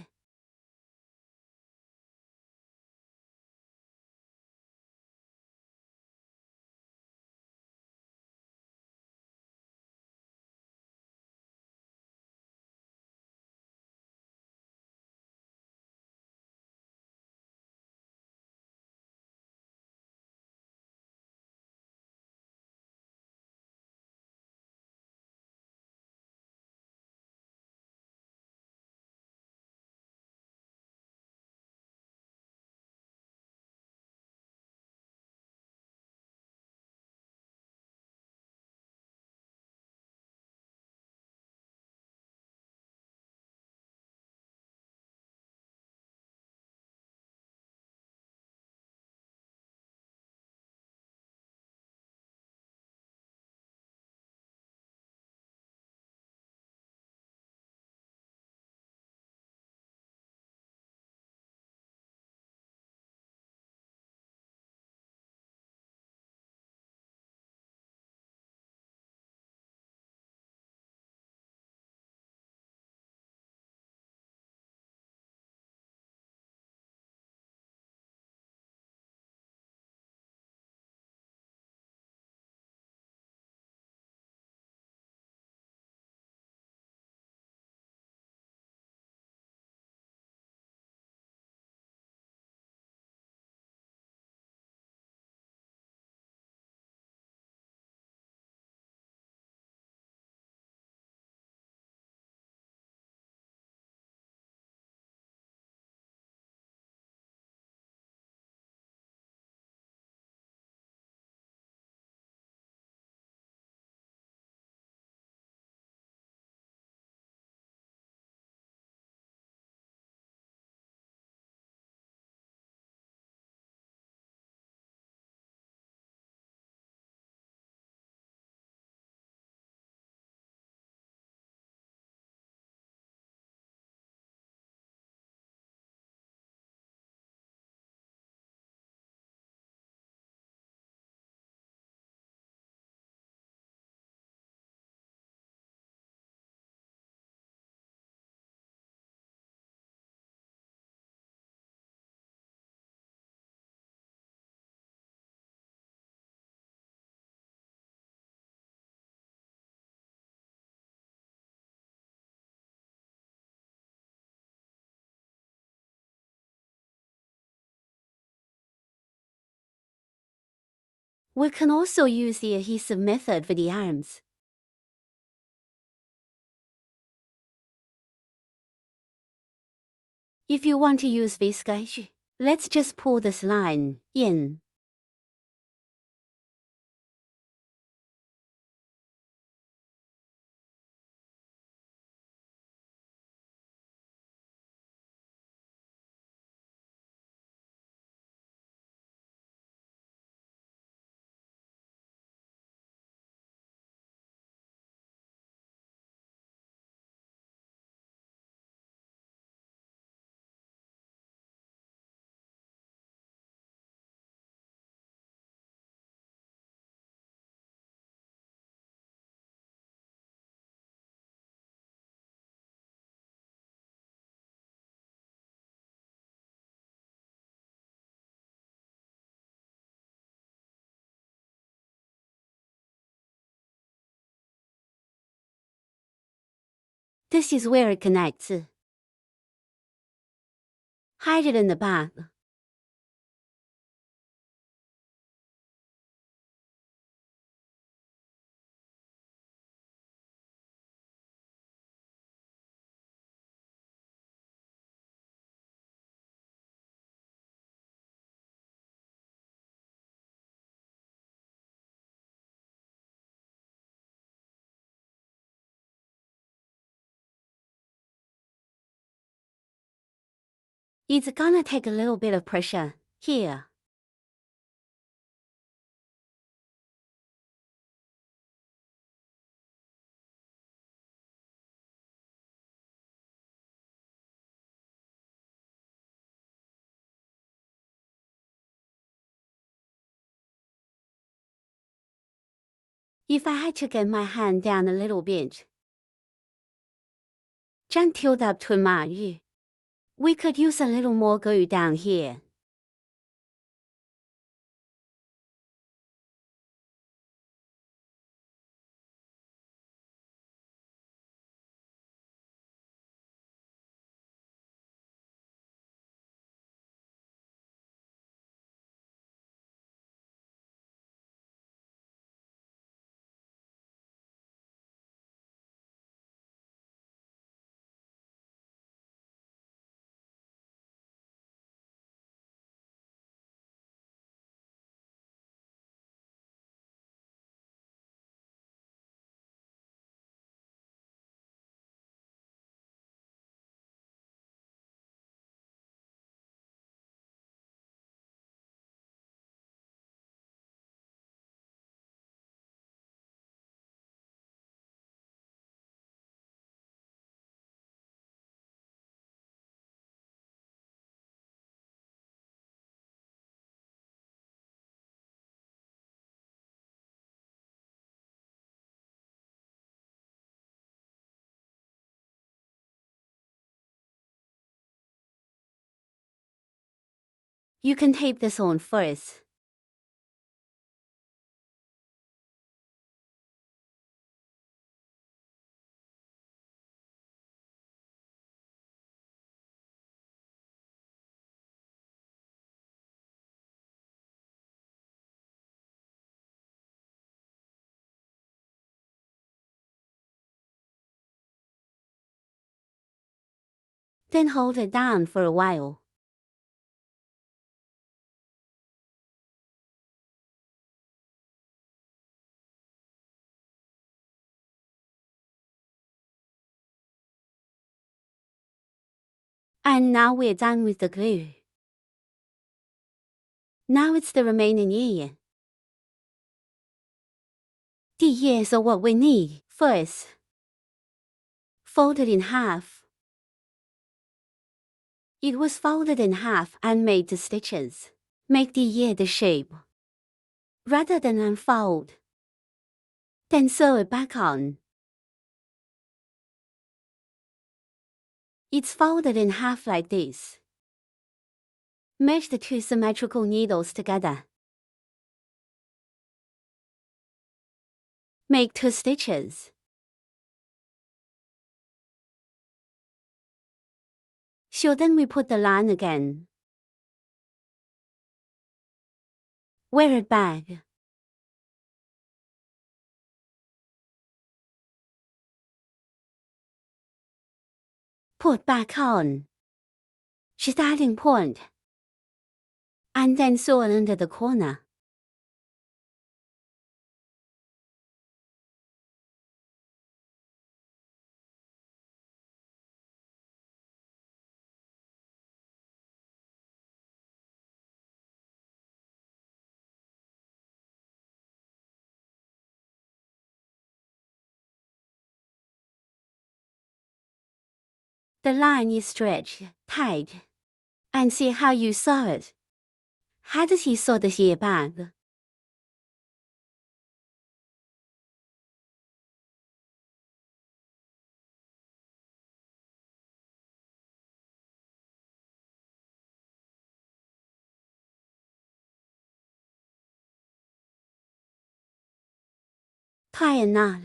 We can also use the adhesive method for the arms. If you want to use viscose, let's just pull this line in. This is where it connects. Hide it in the back. It's gonna take a little bit of pressure here. If I had to get my hand down a little bit, 将tilde up to 马日 we could use a little more glue down here. You can tape this on first. Then hold it down for a while. And now we're done with the glue. Now it's the remaining ear. The ears are what we need. First, fold it in half. It was folded in half and made the stitches. Make the ear the shape. Rather than unfold. Then sew it back on. It's folded in half like this. Mesh the two symmetrical needles together. Make 2 stitches. So then we put the line again. Wear it back. Put back on. Starting point. And then sew it under the corner. The line is stretched tight. And see how you sew it. How does he sew the ear back? Tie a knot.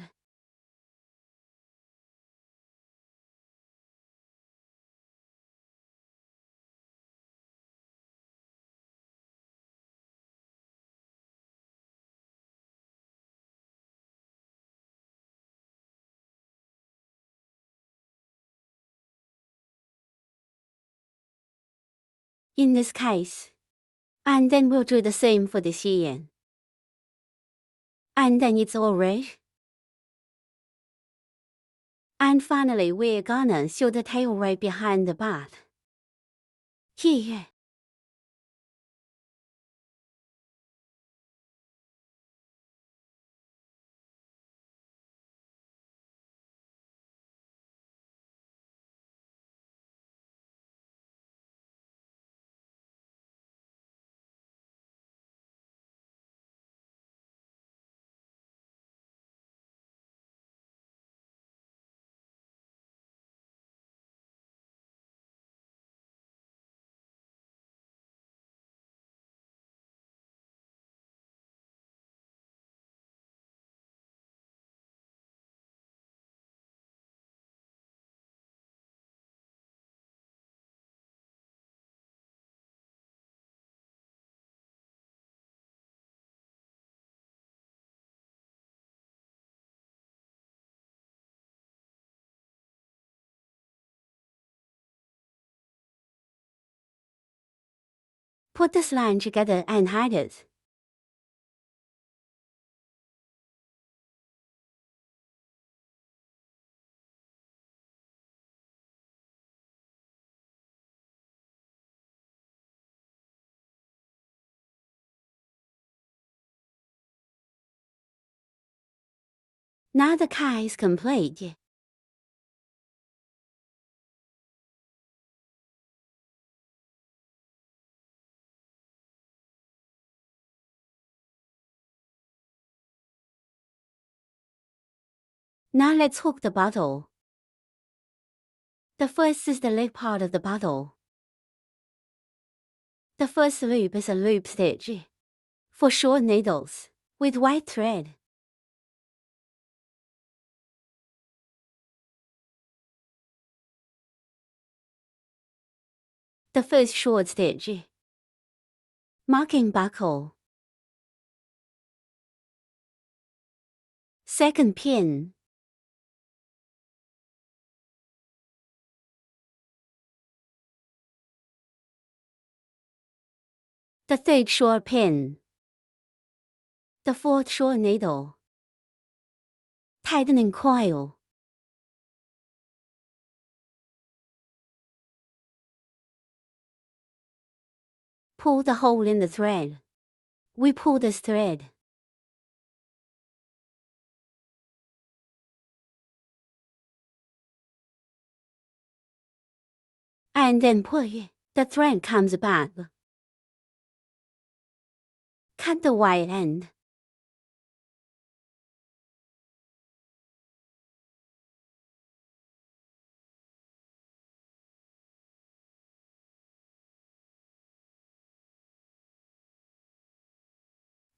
In this case. And then we'll do the same for this ear. And then it's all right. And finally we're gonna sew the tail right behind the bud. Here. Put this line together and hide it. Now the car is complete. Now let's hook the bottle. The first is the leg part of the bottle. The first loop is a loop stitch for short needles with white thread. The first short stitch. Marking buckle. Second pin. The third short pin. The fourth short needle. Tightening coil. Pull the hole in the thread. We pull this thread. And then pull. The thread comes back. Cut the white end.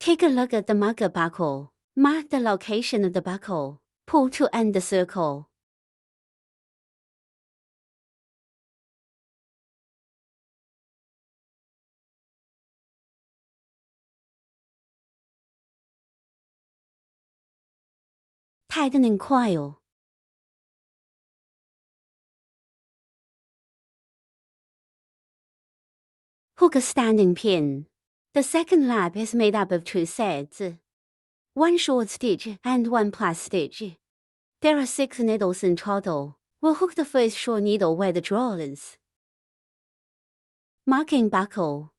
Take a look at the marker buckle. Mark the location of the buckle. Pull to end the circle. Tightening coil. Hook a standing pin. The second lap is made up of 2 sets. 1 short stitch and 1 plus stitch. There are 6 needles in total. We'll hook the first short needle where the drawer is. Marking buckle.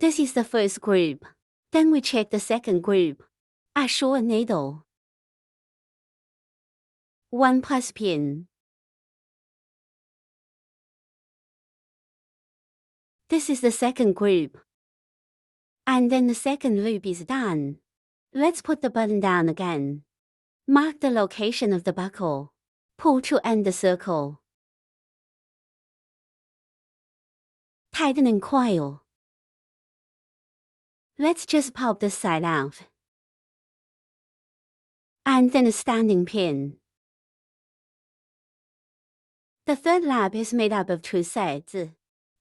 This is the first group. Then we check the second group. A short needle. 1 plus pin. This is the second group. And then the second loop is done. Let's put the button down again. Mark the location of the buckle. Pull to end the circle. Tightening coil. Let's just pop this side out. And then a standing pin. The third lap is made up of 2 sets.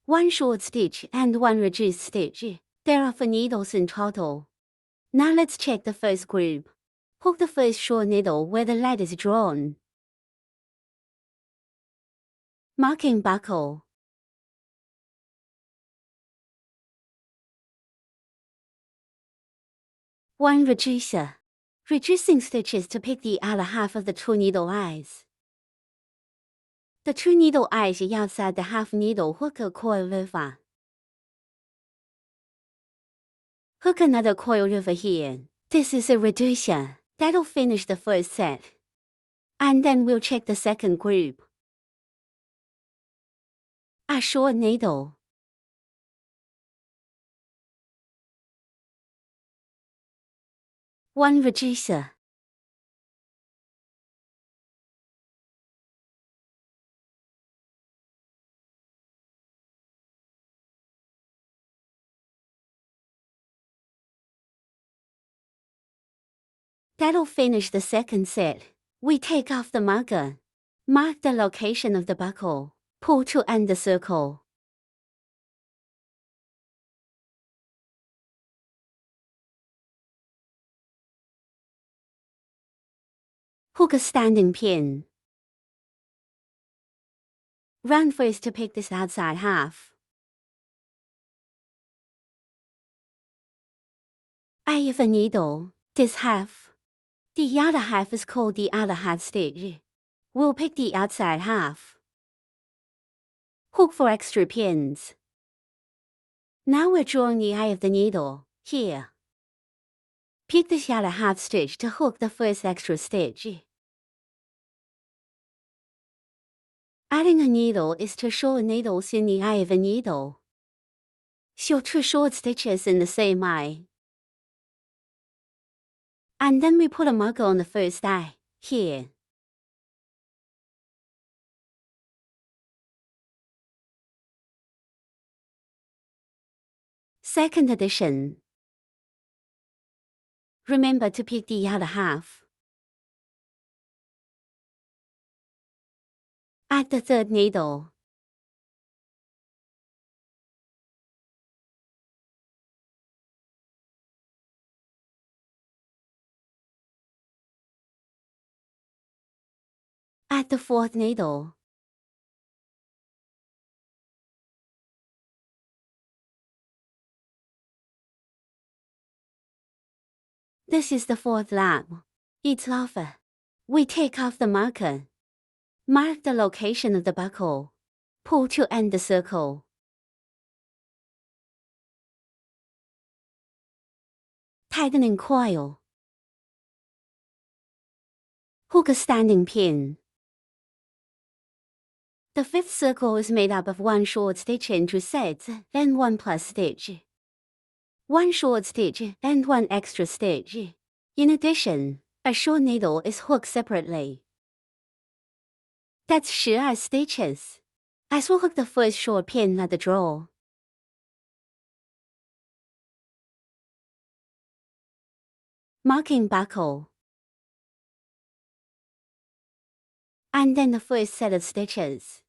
1 short stitch and 1 reduced stitch. There are 4 needles in total. Now let's check the first group. Hook the first short needle where the lead is drawn. Marking buckle. One reducer. Reducing stitches to pick the other half of the 2 needle eyes. The 2 needle eyes outside the half needle hook a coil over. Hook another coil over here. This is a reducer. That'll finish the first set. And then we'll check the second group. A short needle. One reducer. That'll finish the second set. We take off the marker. Mark the location of the buckle. Pull to end the circle. Hook a standing pin. Run first to pick this outside half. I have a needle, this half. The other half is called the other half stitch. We'll pick the outside half. Hook for extra pins. Now we're drawing the eye of the needle, here. Pick the other half stitch to hook the first extra stitch. Adding a needle is to show needles in the eye of a needle. Show 2 short stitches in the same eye. And then we put a marker on the first eye, here. Second addition. Remember to pick the other half. Add the third needle. Add the fourth needle. This is the fourth lap. It's over. We take off the marker. Mark the location of the buckle. Pull to end the circle. Tightening coil. Hook a standing pin. The fifth circle is made up of 1 short stitch in 2 sets, then 1 plus stitch. 1 short stitch and 1 extra stitch. In addition, a short needle is hooked separately. That's 12 stitches. As we'll hook the first short pin at the draw. Marking buckle. And then the first set of stitches.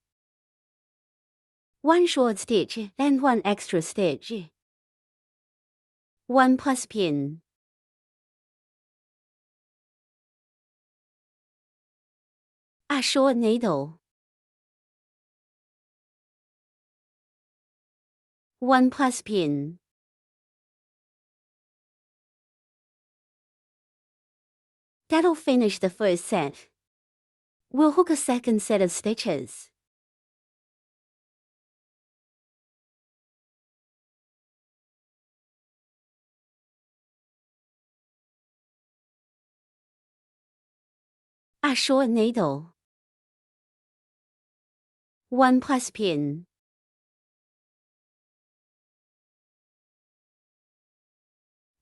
1 short stitch and 1 extra stitch. 1 plus pin. A short needle. 1 plus pin. That'll finish the first set. We'll hook a second set of stitches. A short needle. 1 plus pin.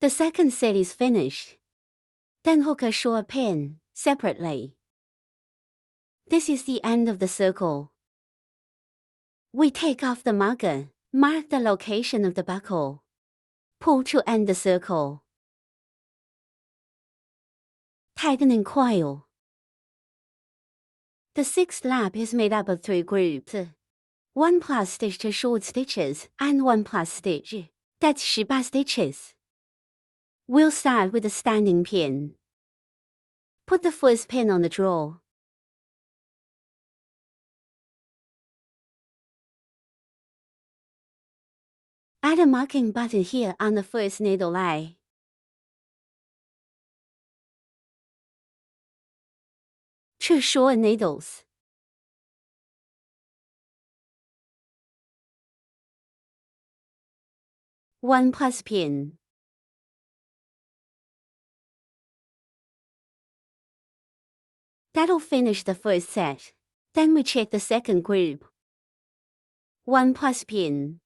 The second set is finished. Then hook a short pin, separately. This is the end of the circle. We take off the marker, mark the location of the buckle. Pull to end the circle. Tightening coil. The sixth lap is made up of 3 groups. 1 plus stitch to short stitches and 1 plus stitch. That's 18 stitches. We'll start with a standing pin. Put the first pin on the draw. Add a marking button here on the first needle eye. Two short needles. One plus pin. That'll finish the first set. Then we check the second group. 1 plus pin.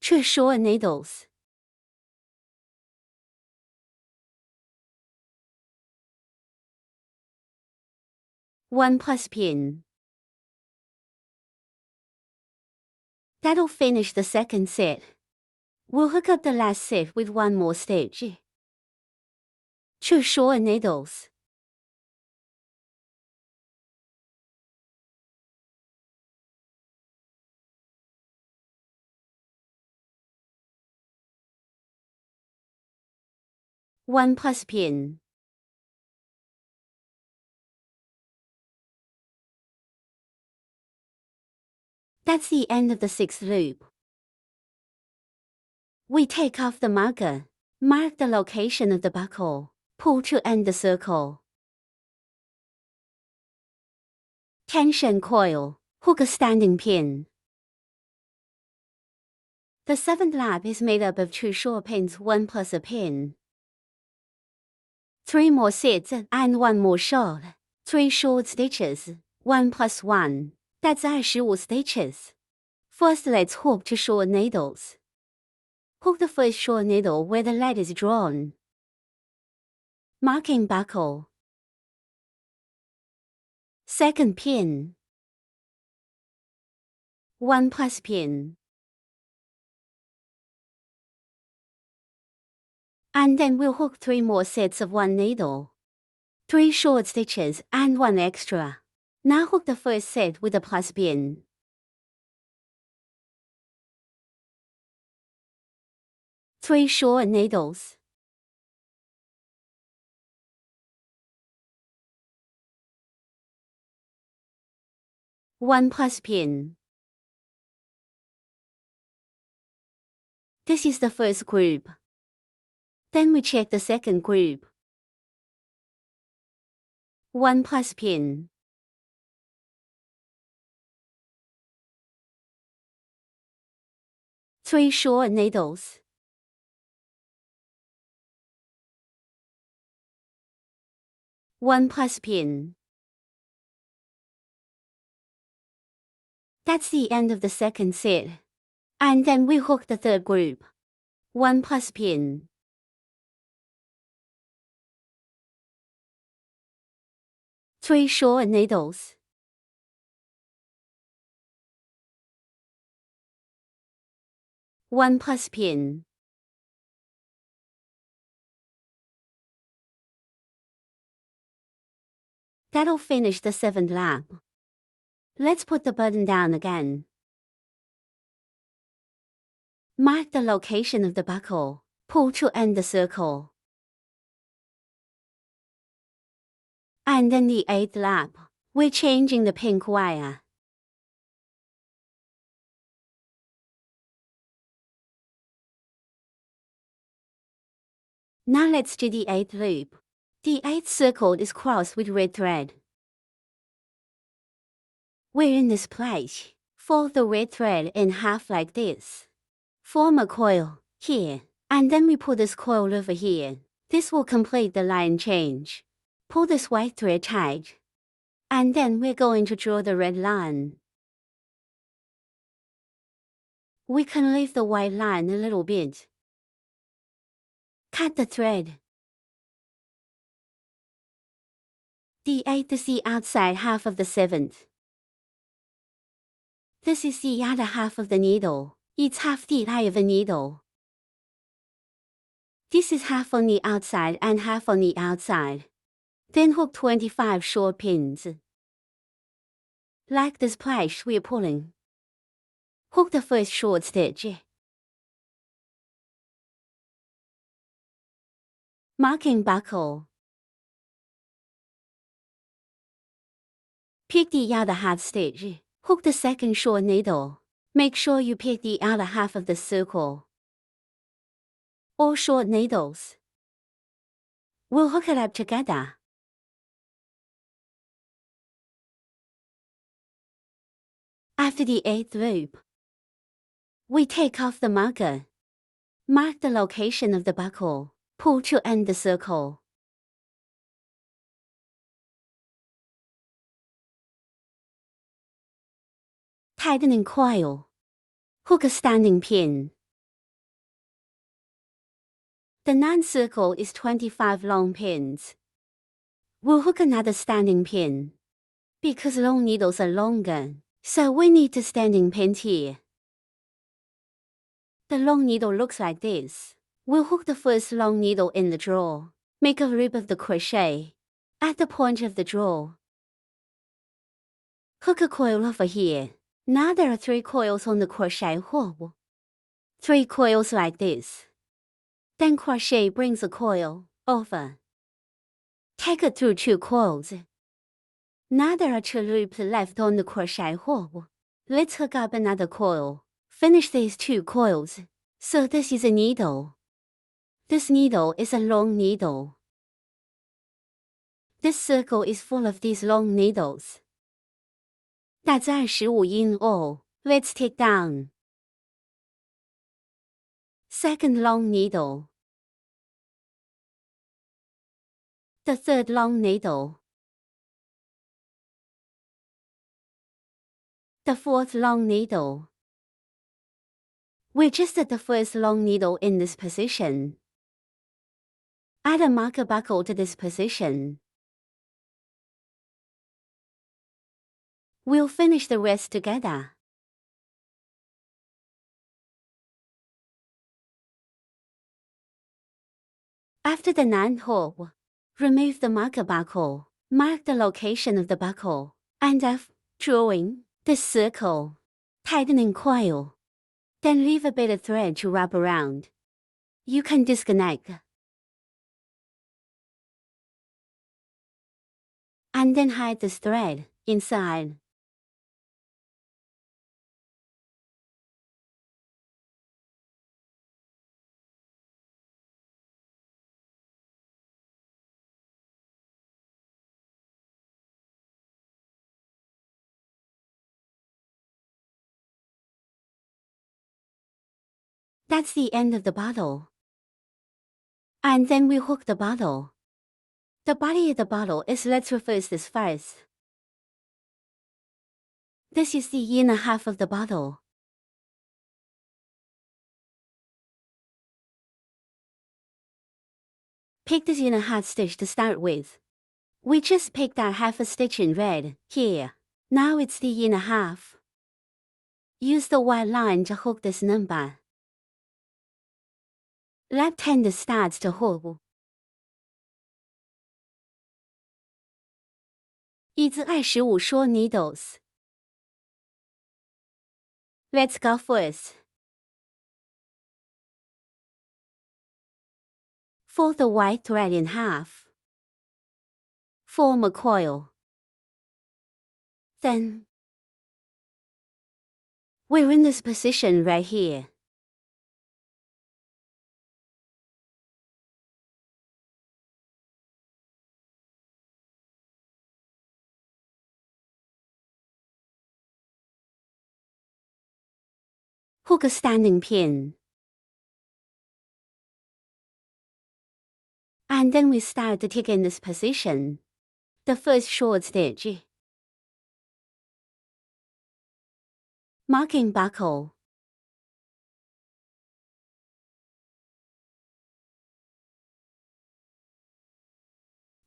2 short needles. One plus pin. That'll finish the second set. We'll hook up the last set with 1 more stitch. 2 short needles. 1 plus pin. That's the end of the 6th loop. We take off the marker, mark the location of the buckle, pull to end the circle. Tension coil, hook a standing pin. The 7th lap is made up of 2 short pins, 1 plus a pin. 3 more sets and 1 more short. 3 short stitches, 1 plus 1. That's 25 stitches. First, let's hook 2 short needles. Hook the first short needle where the lead is drawn. Marking buckle. Second pin. 1 plus pin. And then we'll hook 3 more sets of 1 needle. 3 short stitches and 1 extra. Now hook the first set with a plus pin. Three short needles. One plus pin. This is the first group. Then we check the second group. 1 plus pin. Three short needles. One plus pin. That's the end of the second set. And then we hook the third group. 1 plus pin. Three short needles. One plus pin. That'll finish the 7th lap. Let's put the button down again. Mark the location of the buckle. Pull to end the circle. And then the 8th lap, we're changing the pink wire. Now let's do the 8th loop. The 8th circle is crossed with red thread. We're in this place. Fold the red thread in half like this. Form a coil here, and then we pull this coil over here. This will complete the line change. Pull this white thread tight. And then we're going to draw the red line. We can leave the white line a little bit. Cut the thread. The 8th is the outside half of the 7th. This is the other half of the needle. It's half the eye of a needle. This is half on the outside and half on the outside. Then hook 25 short pins. Like this place we're pulling. Hook the first short stitch. Marking buckle. Pick the other half stitch. Hook the second short needle. Make sure you pick the other half of the circle. All short needles. We'll hook it up together. After the 8th loop, we take off the marker. Mark the location of the buckle. Pull to end the circle. Tightening coil. Hook a standing pin. The 9th circle is 25 long pins. We'll hook another standing pin. Because long needles are longer, so we need a standing pin here. The long needle looks like this. We'll hook the first long needle in the drawer. Make a loop of the crochet at the point of the drawer. Hook a coil over here. Now there are 3 coils on the crochet hook. 3 coils like this. Then crochet brings a coil over. Take it through 2 coils. Now there are 2 loops left on the crochet hook. Let's hook up another coil. Finish these 2 coils. So this is a needle. This needle is a long needle. This circle is full of these long needles. 大致25 in all. Let's take down. Second long needle. The third long needle. The fourth long needle. We're just at the first long needle in this position. Add a marker buckle to this position. We'll finish the rest together. After the 9th hook, remove the marker buckle. Mark the location of the buckle, and drawing this circle. Tightening coil. Then leave a bit of thread to wrap around. You can disconnect. And then hide this thread inside. That's the end of the bottle. And then we hook the bottle. The body of the bottle is, let's reverse this first. This is the inner half of the bottle. Pick this inner half stitch to start with. We just picked out half a stitch in red, here. Now it's the inner half. Use the white line to hook this number. Left-hand starts to hook. 1至25 short needles. Let's go first. Fold the white thread in half. Form a coil. Then, we're in this position right here. Hook a standing pin. And then we start to tick in this position. The first short stitch. Marking buckle.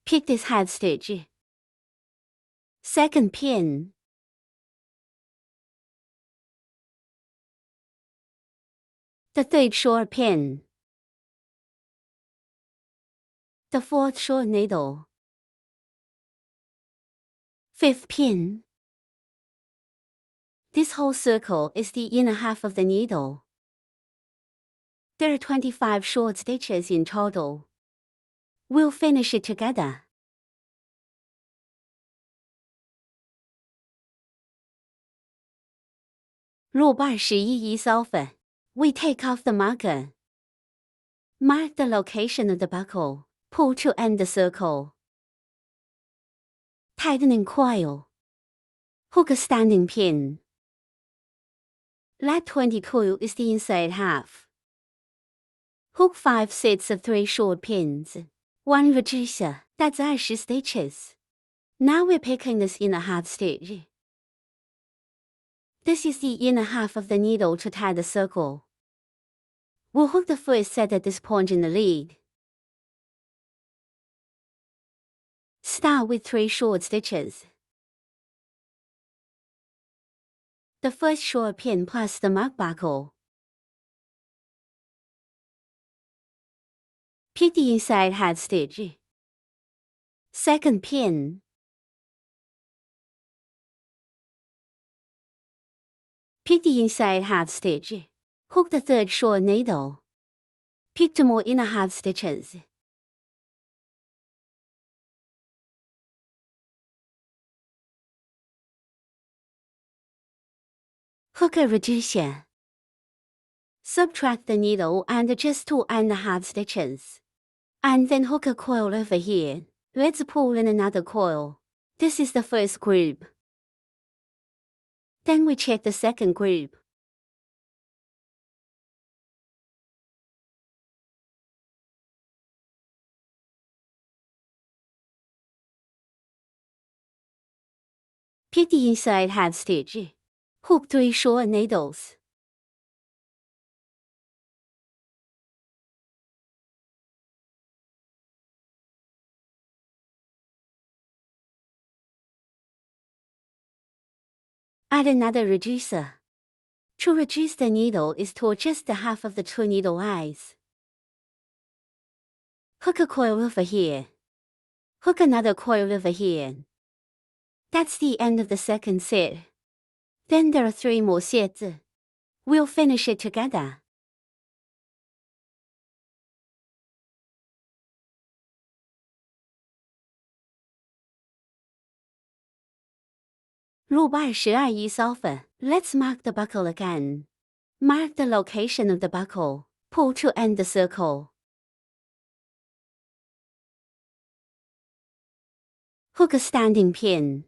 Pick this half stitch. Second pin. The third short pin. The fourth short needle. Fifth pin. This whole circle is the inner half of the needle. There are 25 short stitches in total. We'll finish it together. Loop 21 is over. We take off the marker. Mark the location of the buckle. Pull to end the circle. Tightening coil. Hook a standing pin. Lat 20 coil is the inside half. Hook 5 sets of 3 short pins. 1 reducer, that's 20 stitches. Now we're picking this inner half stitch. This is the inner half of the needle to tie the circle. We'll hook the first set at this point in the lead. Start with 3 short stitches. The first short pin plus the mark buckle. Pick the inside half stitch. Second pin. Pick the inside half stitch. Hook the third short needle. Pick 2 more inner half stitches. Hook a reducer. Subtract the needle and adjust 2.5 stitches. And then hook a coil over here. Let's pull in another coil. This is the first group. Then we check the second group. Pick the inside half stitch. Hook 3 short needles. Add another reducer. To reduce the needle is to adjust the half of the 2 needle eyes. Hook a coil over here. Hook another coil over here. That's the end of the second set. Then there are 3 more sets. We'll finish it together. LUNUAFVY'shop. Let's mark the buckle again. Mark the location of the buckle. Pull to end the circle. Hook a standing pin.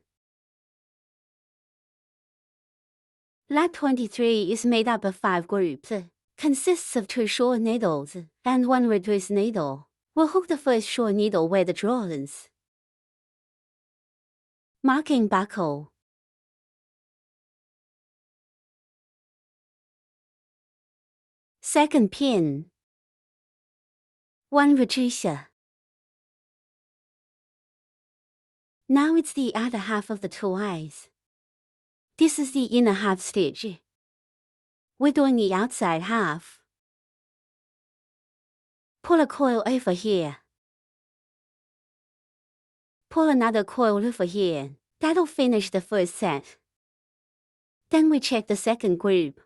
Lap 23 is made up of 5 groups. Consists of 2 short needles and 1 reduced needle. We'll hook the first short needle where the drawings. Marking buckle. Second pin. 1 reducer. Now it's the other half of the 2 eyes. This is the inner half stitch. We're doing the outside half. Pull a coil over here. Pull another coil over here. That'll finish the first set. Then we check the second group.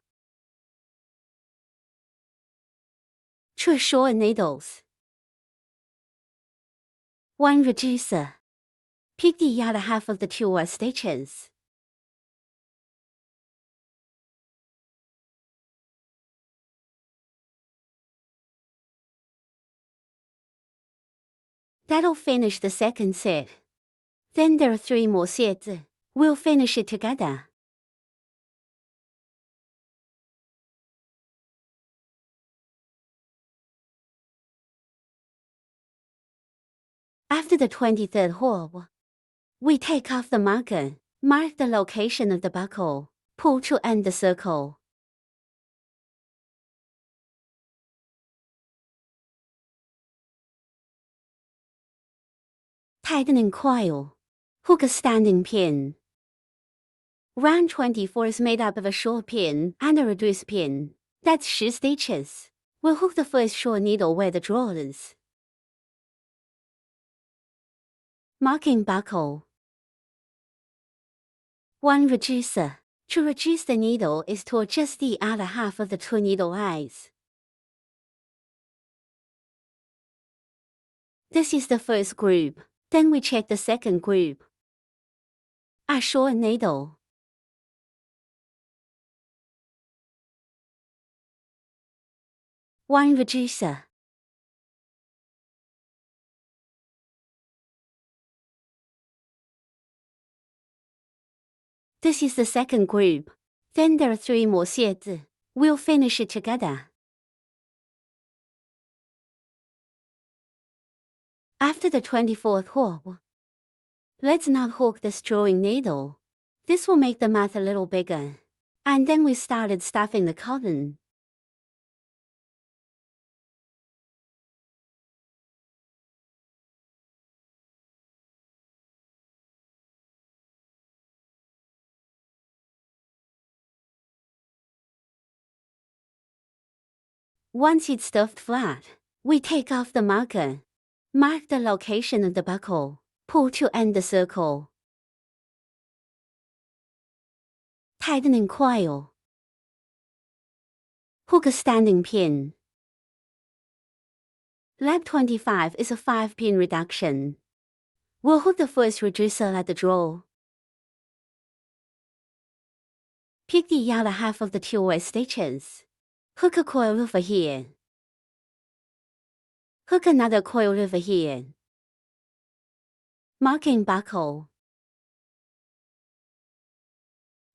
2 short needles. 1 reducer. Pick the other half of the 2 stitches. That'll finish the second set. Then there are 3 more sets. We'll finish it together. After the 23rd hole, we take off the marker, mark the location of the buckle, pull to end the circle. Tightening coil. Hook a standing pin. Round 24 is made up of a short pin and a reduced pin. That's 10 stitches. We'll hook the first short needle where the draw is. Marking buckle. 1 reducer. To reduce the needle is to adjust the other half of the 2 needle eyes. This is the first group. Then we check the second group. A short needle. One reducer. This is the second group. Then there are 3 more sets. We'll finish it together. After the 24th hole, let's not hook this drawing needle. This will make the mouth a little bigger. And then we started stuffing the cotton. Once it's stuffed flat, we take off the marker. Mark the location of the buckle. Pull to end the circle. Tightening coil. Hook a standing pin. Lap 25 is a 5-pin reduction. We'll hook the first reducer at the draw. Pick the outer half of the 2 white stitches. Hook a coil over here. Hook another coil over here. Marking buckle.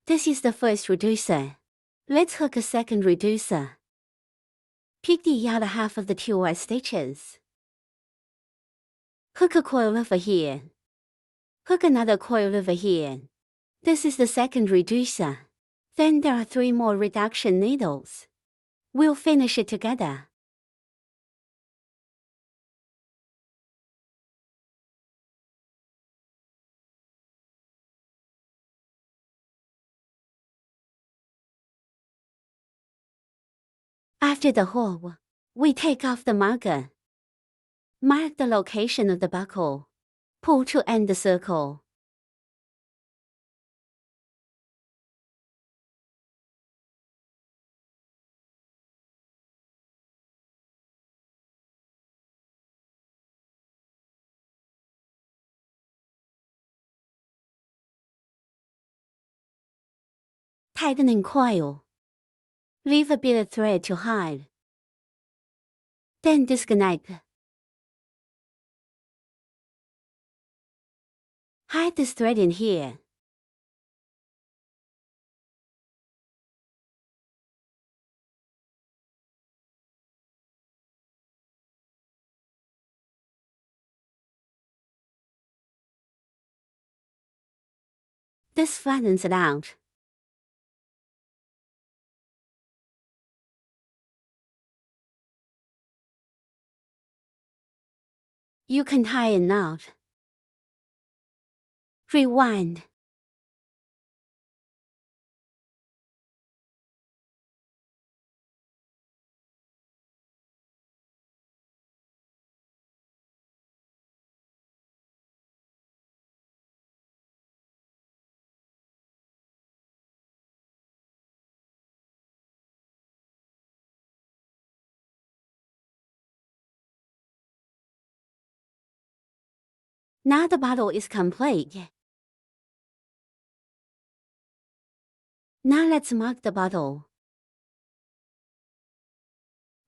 This is the first reducer. Let's hook a second reducer. Pick the outer half of the 2 white stitches. Hook a coil over here. Hook another coil over here. This is the second reducer. Then there are 3 more reduction needles. We'll finish it together. After the hole, we take off the marker. Mark the location of the buckle. Pull to end the circle. Tightening coil. Leave a bit of thread to hide. Then disconnect. Hide this thread in here. This flattens it out. You can tie a knot. Rewind. Now the bottle is complete. Now let's mark the bottle.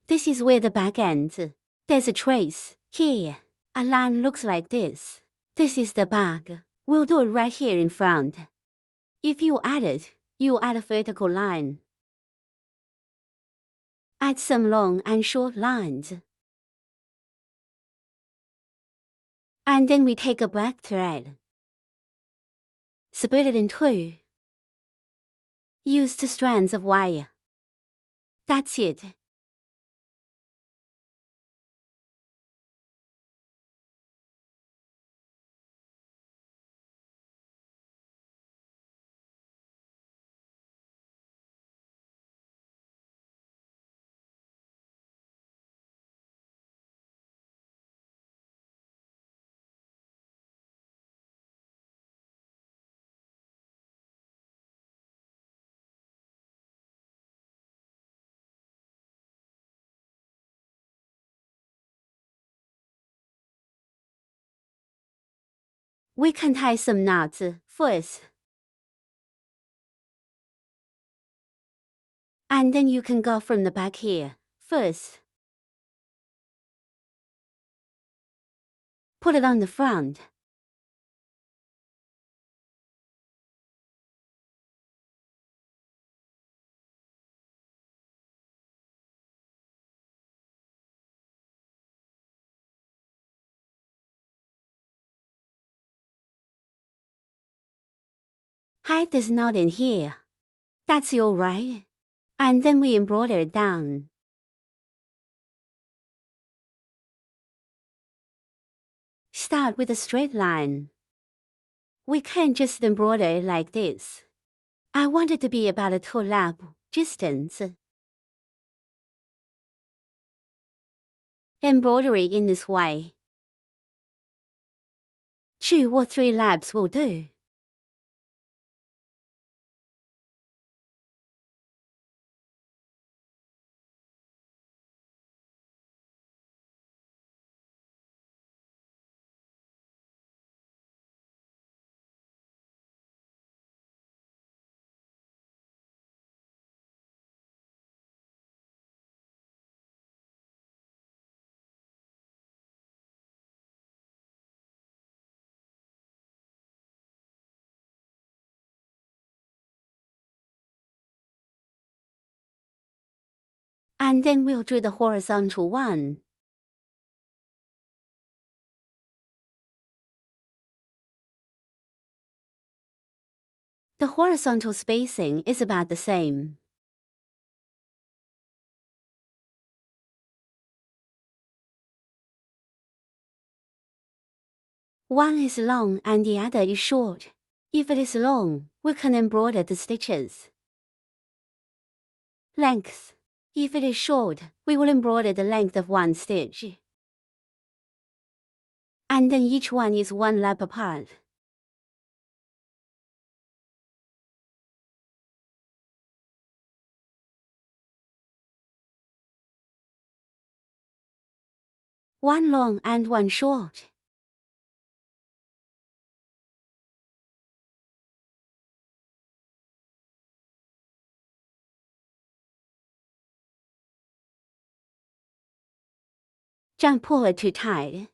This is where the back ends. There's a trace. Here, a line looks like this. This is the back. We'll do it right here in front. If you add it, you add a vertical line. Add some long and short lines. And then we take a black thread. Split it in 2. Use 2 strands of wire. That's it. We can tie some knots first. And then you can go from the back here first. Put it on the front. Hide this knot in here. That's all right. And then we embroider it down. Start with a straight line. We can't just embroider it like this. I want it to be about a 2 lap distance. Embroidery in this way. 2 or 3 laps will do. And then we'll do the horizontal one. The horizontal spacing is about the same. One is long and the other is short. If it is long, we can embroider the stitches. Length. If it is short, we will embroider the length of one stitch. And then each one is one lap apart. One long and one short. Don't pull it too tight.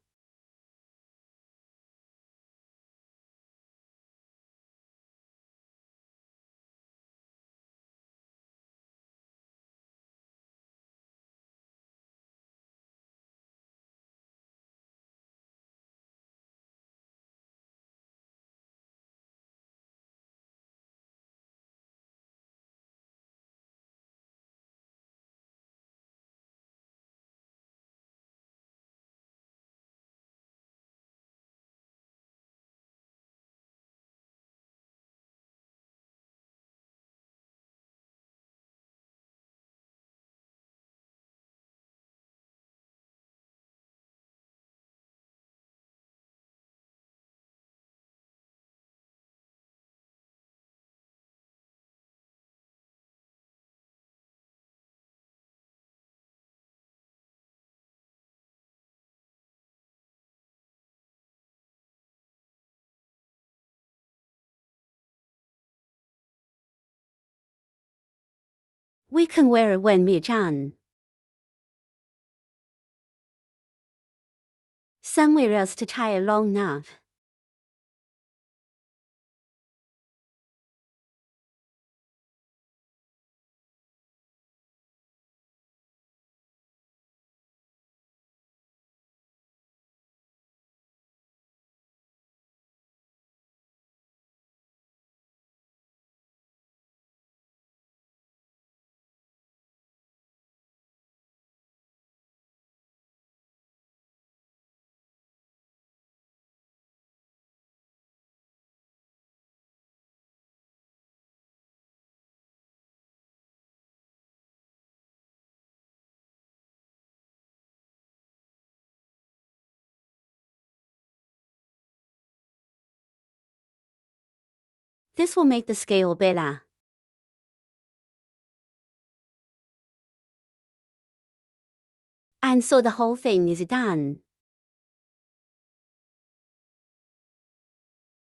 We can wear it when we're done. Somewhere else to tie a long knot. This will make the scale better. And so the whole thing is done.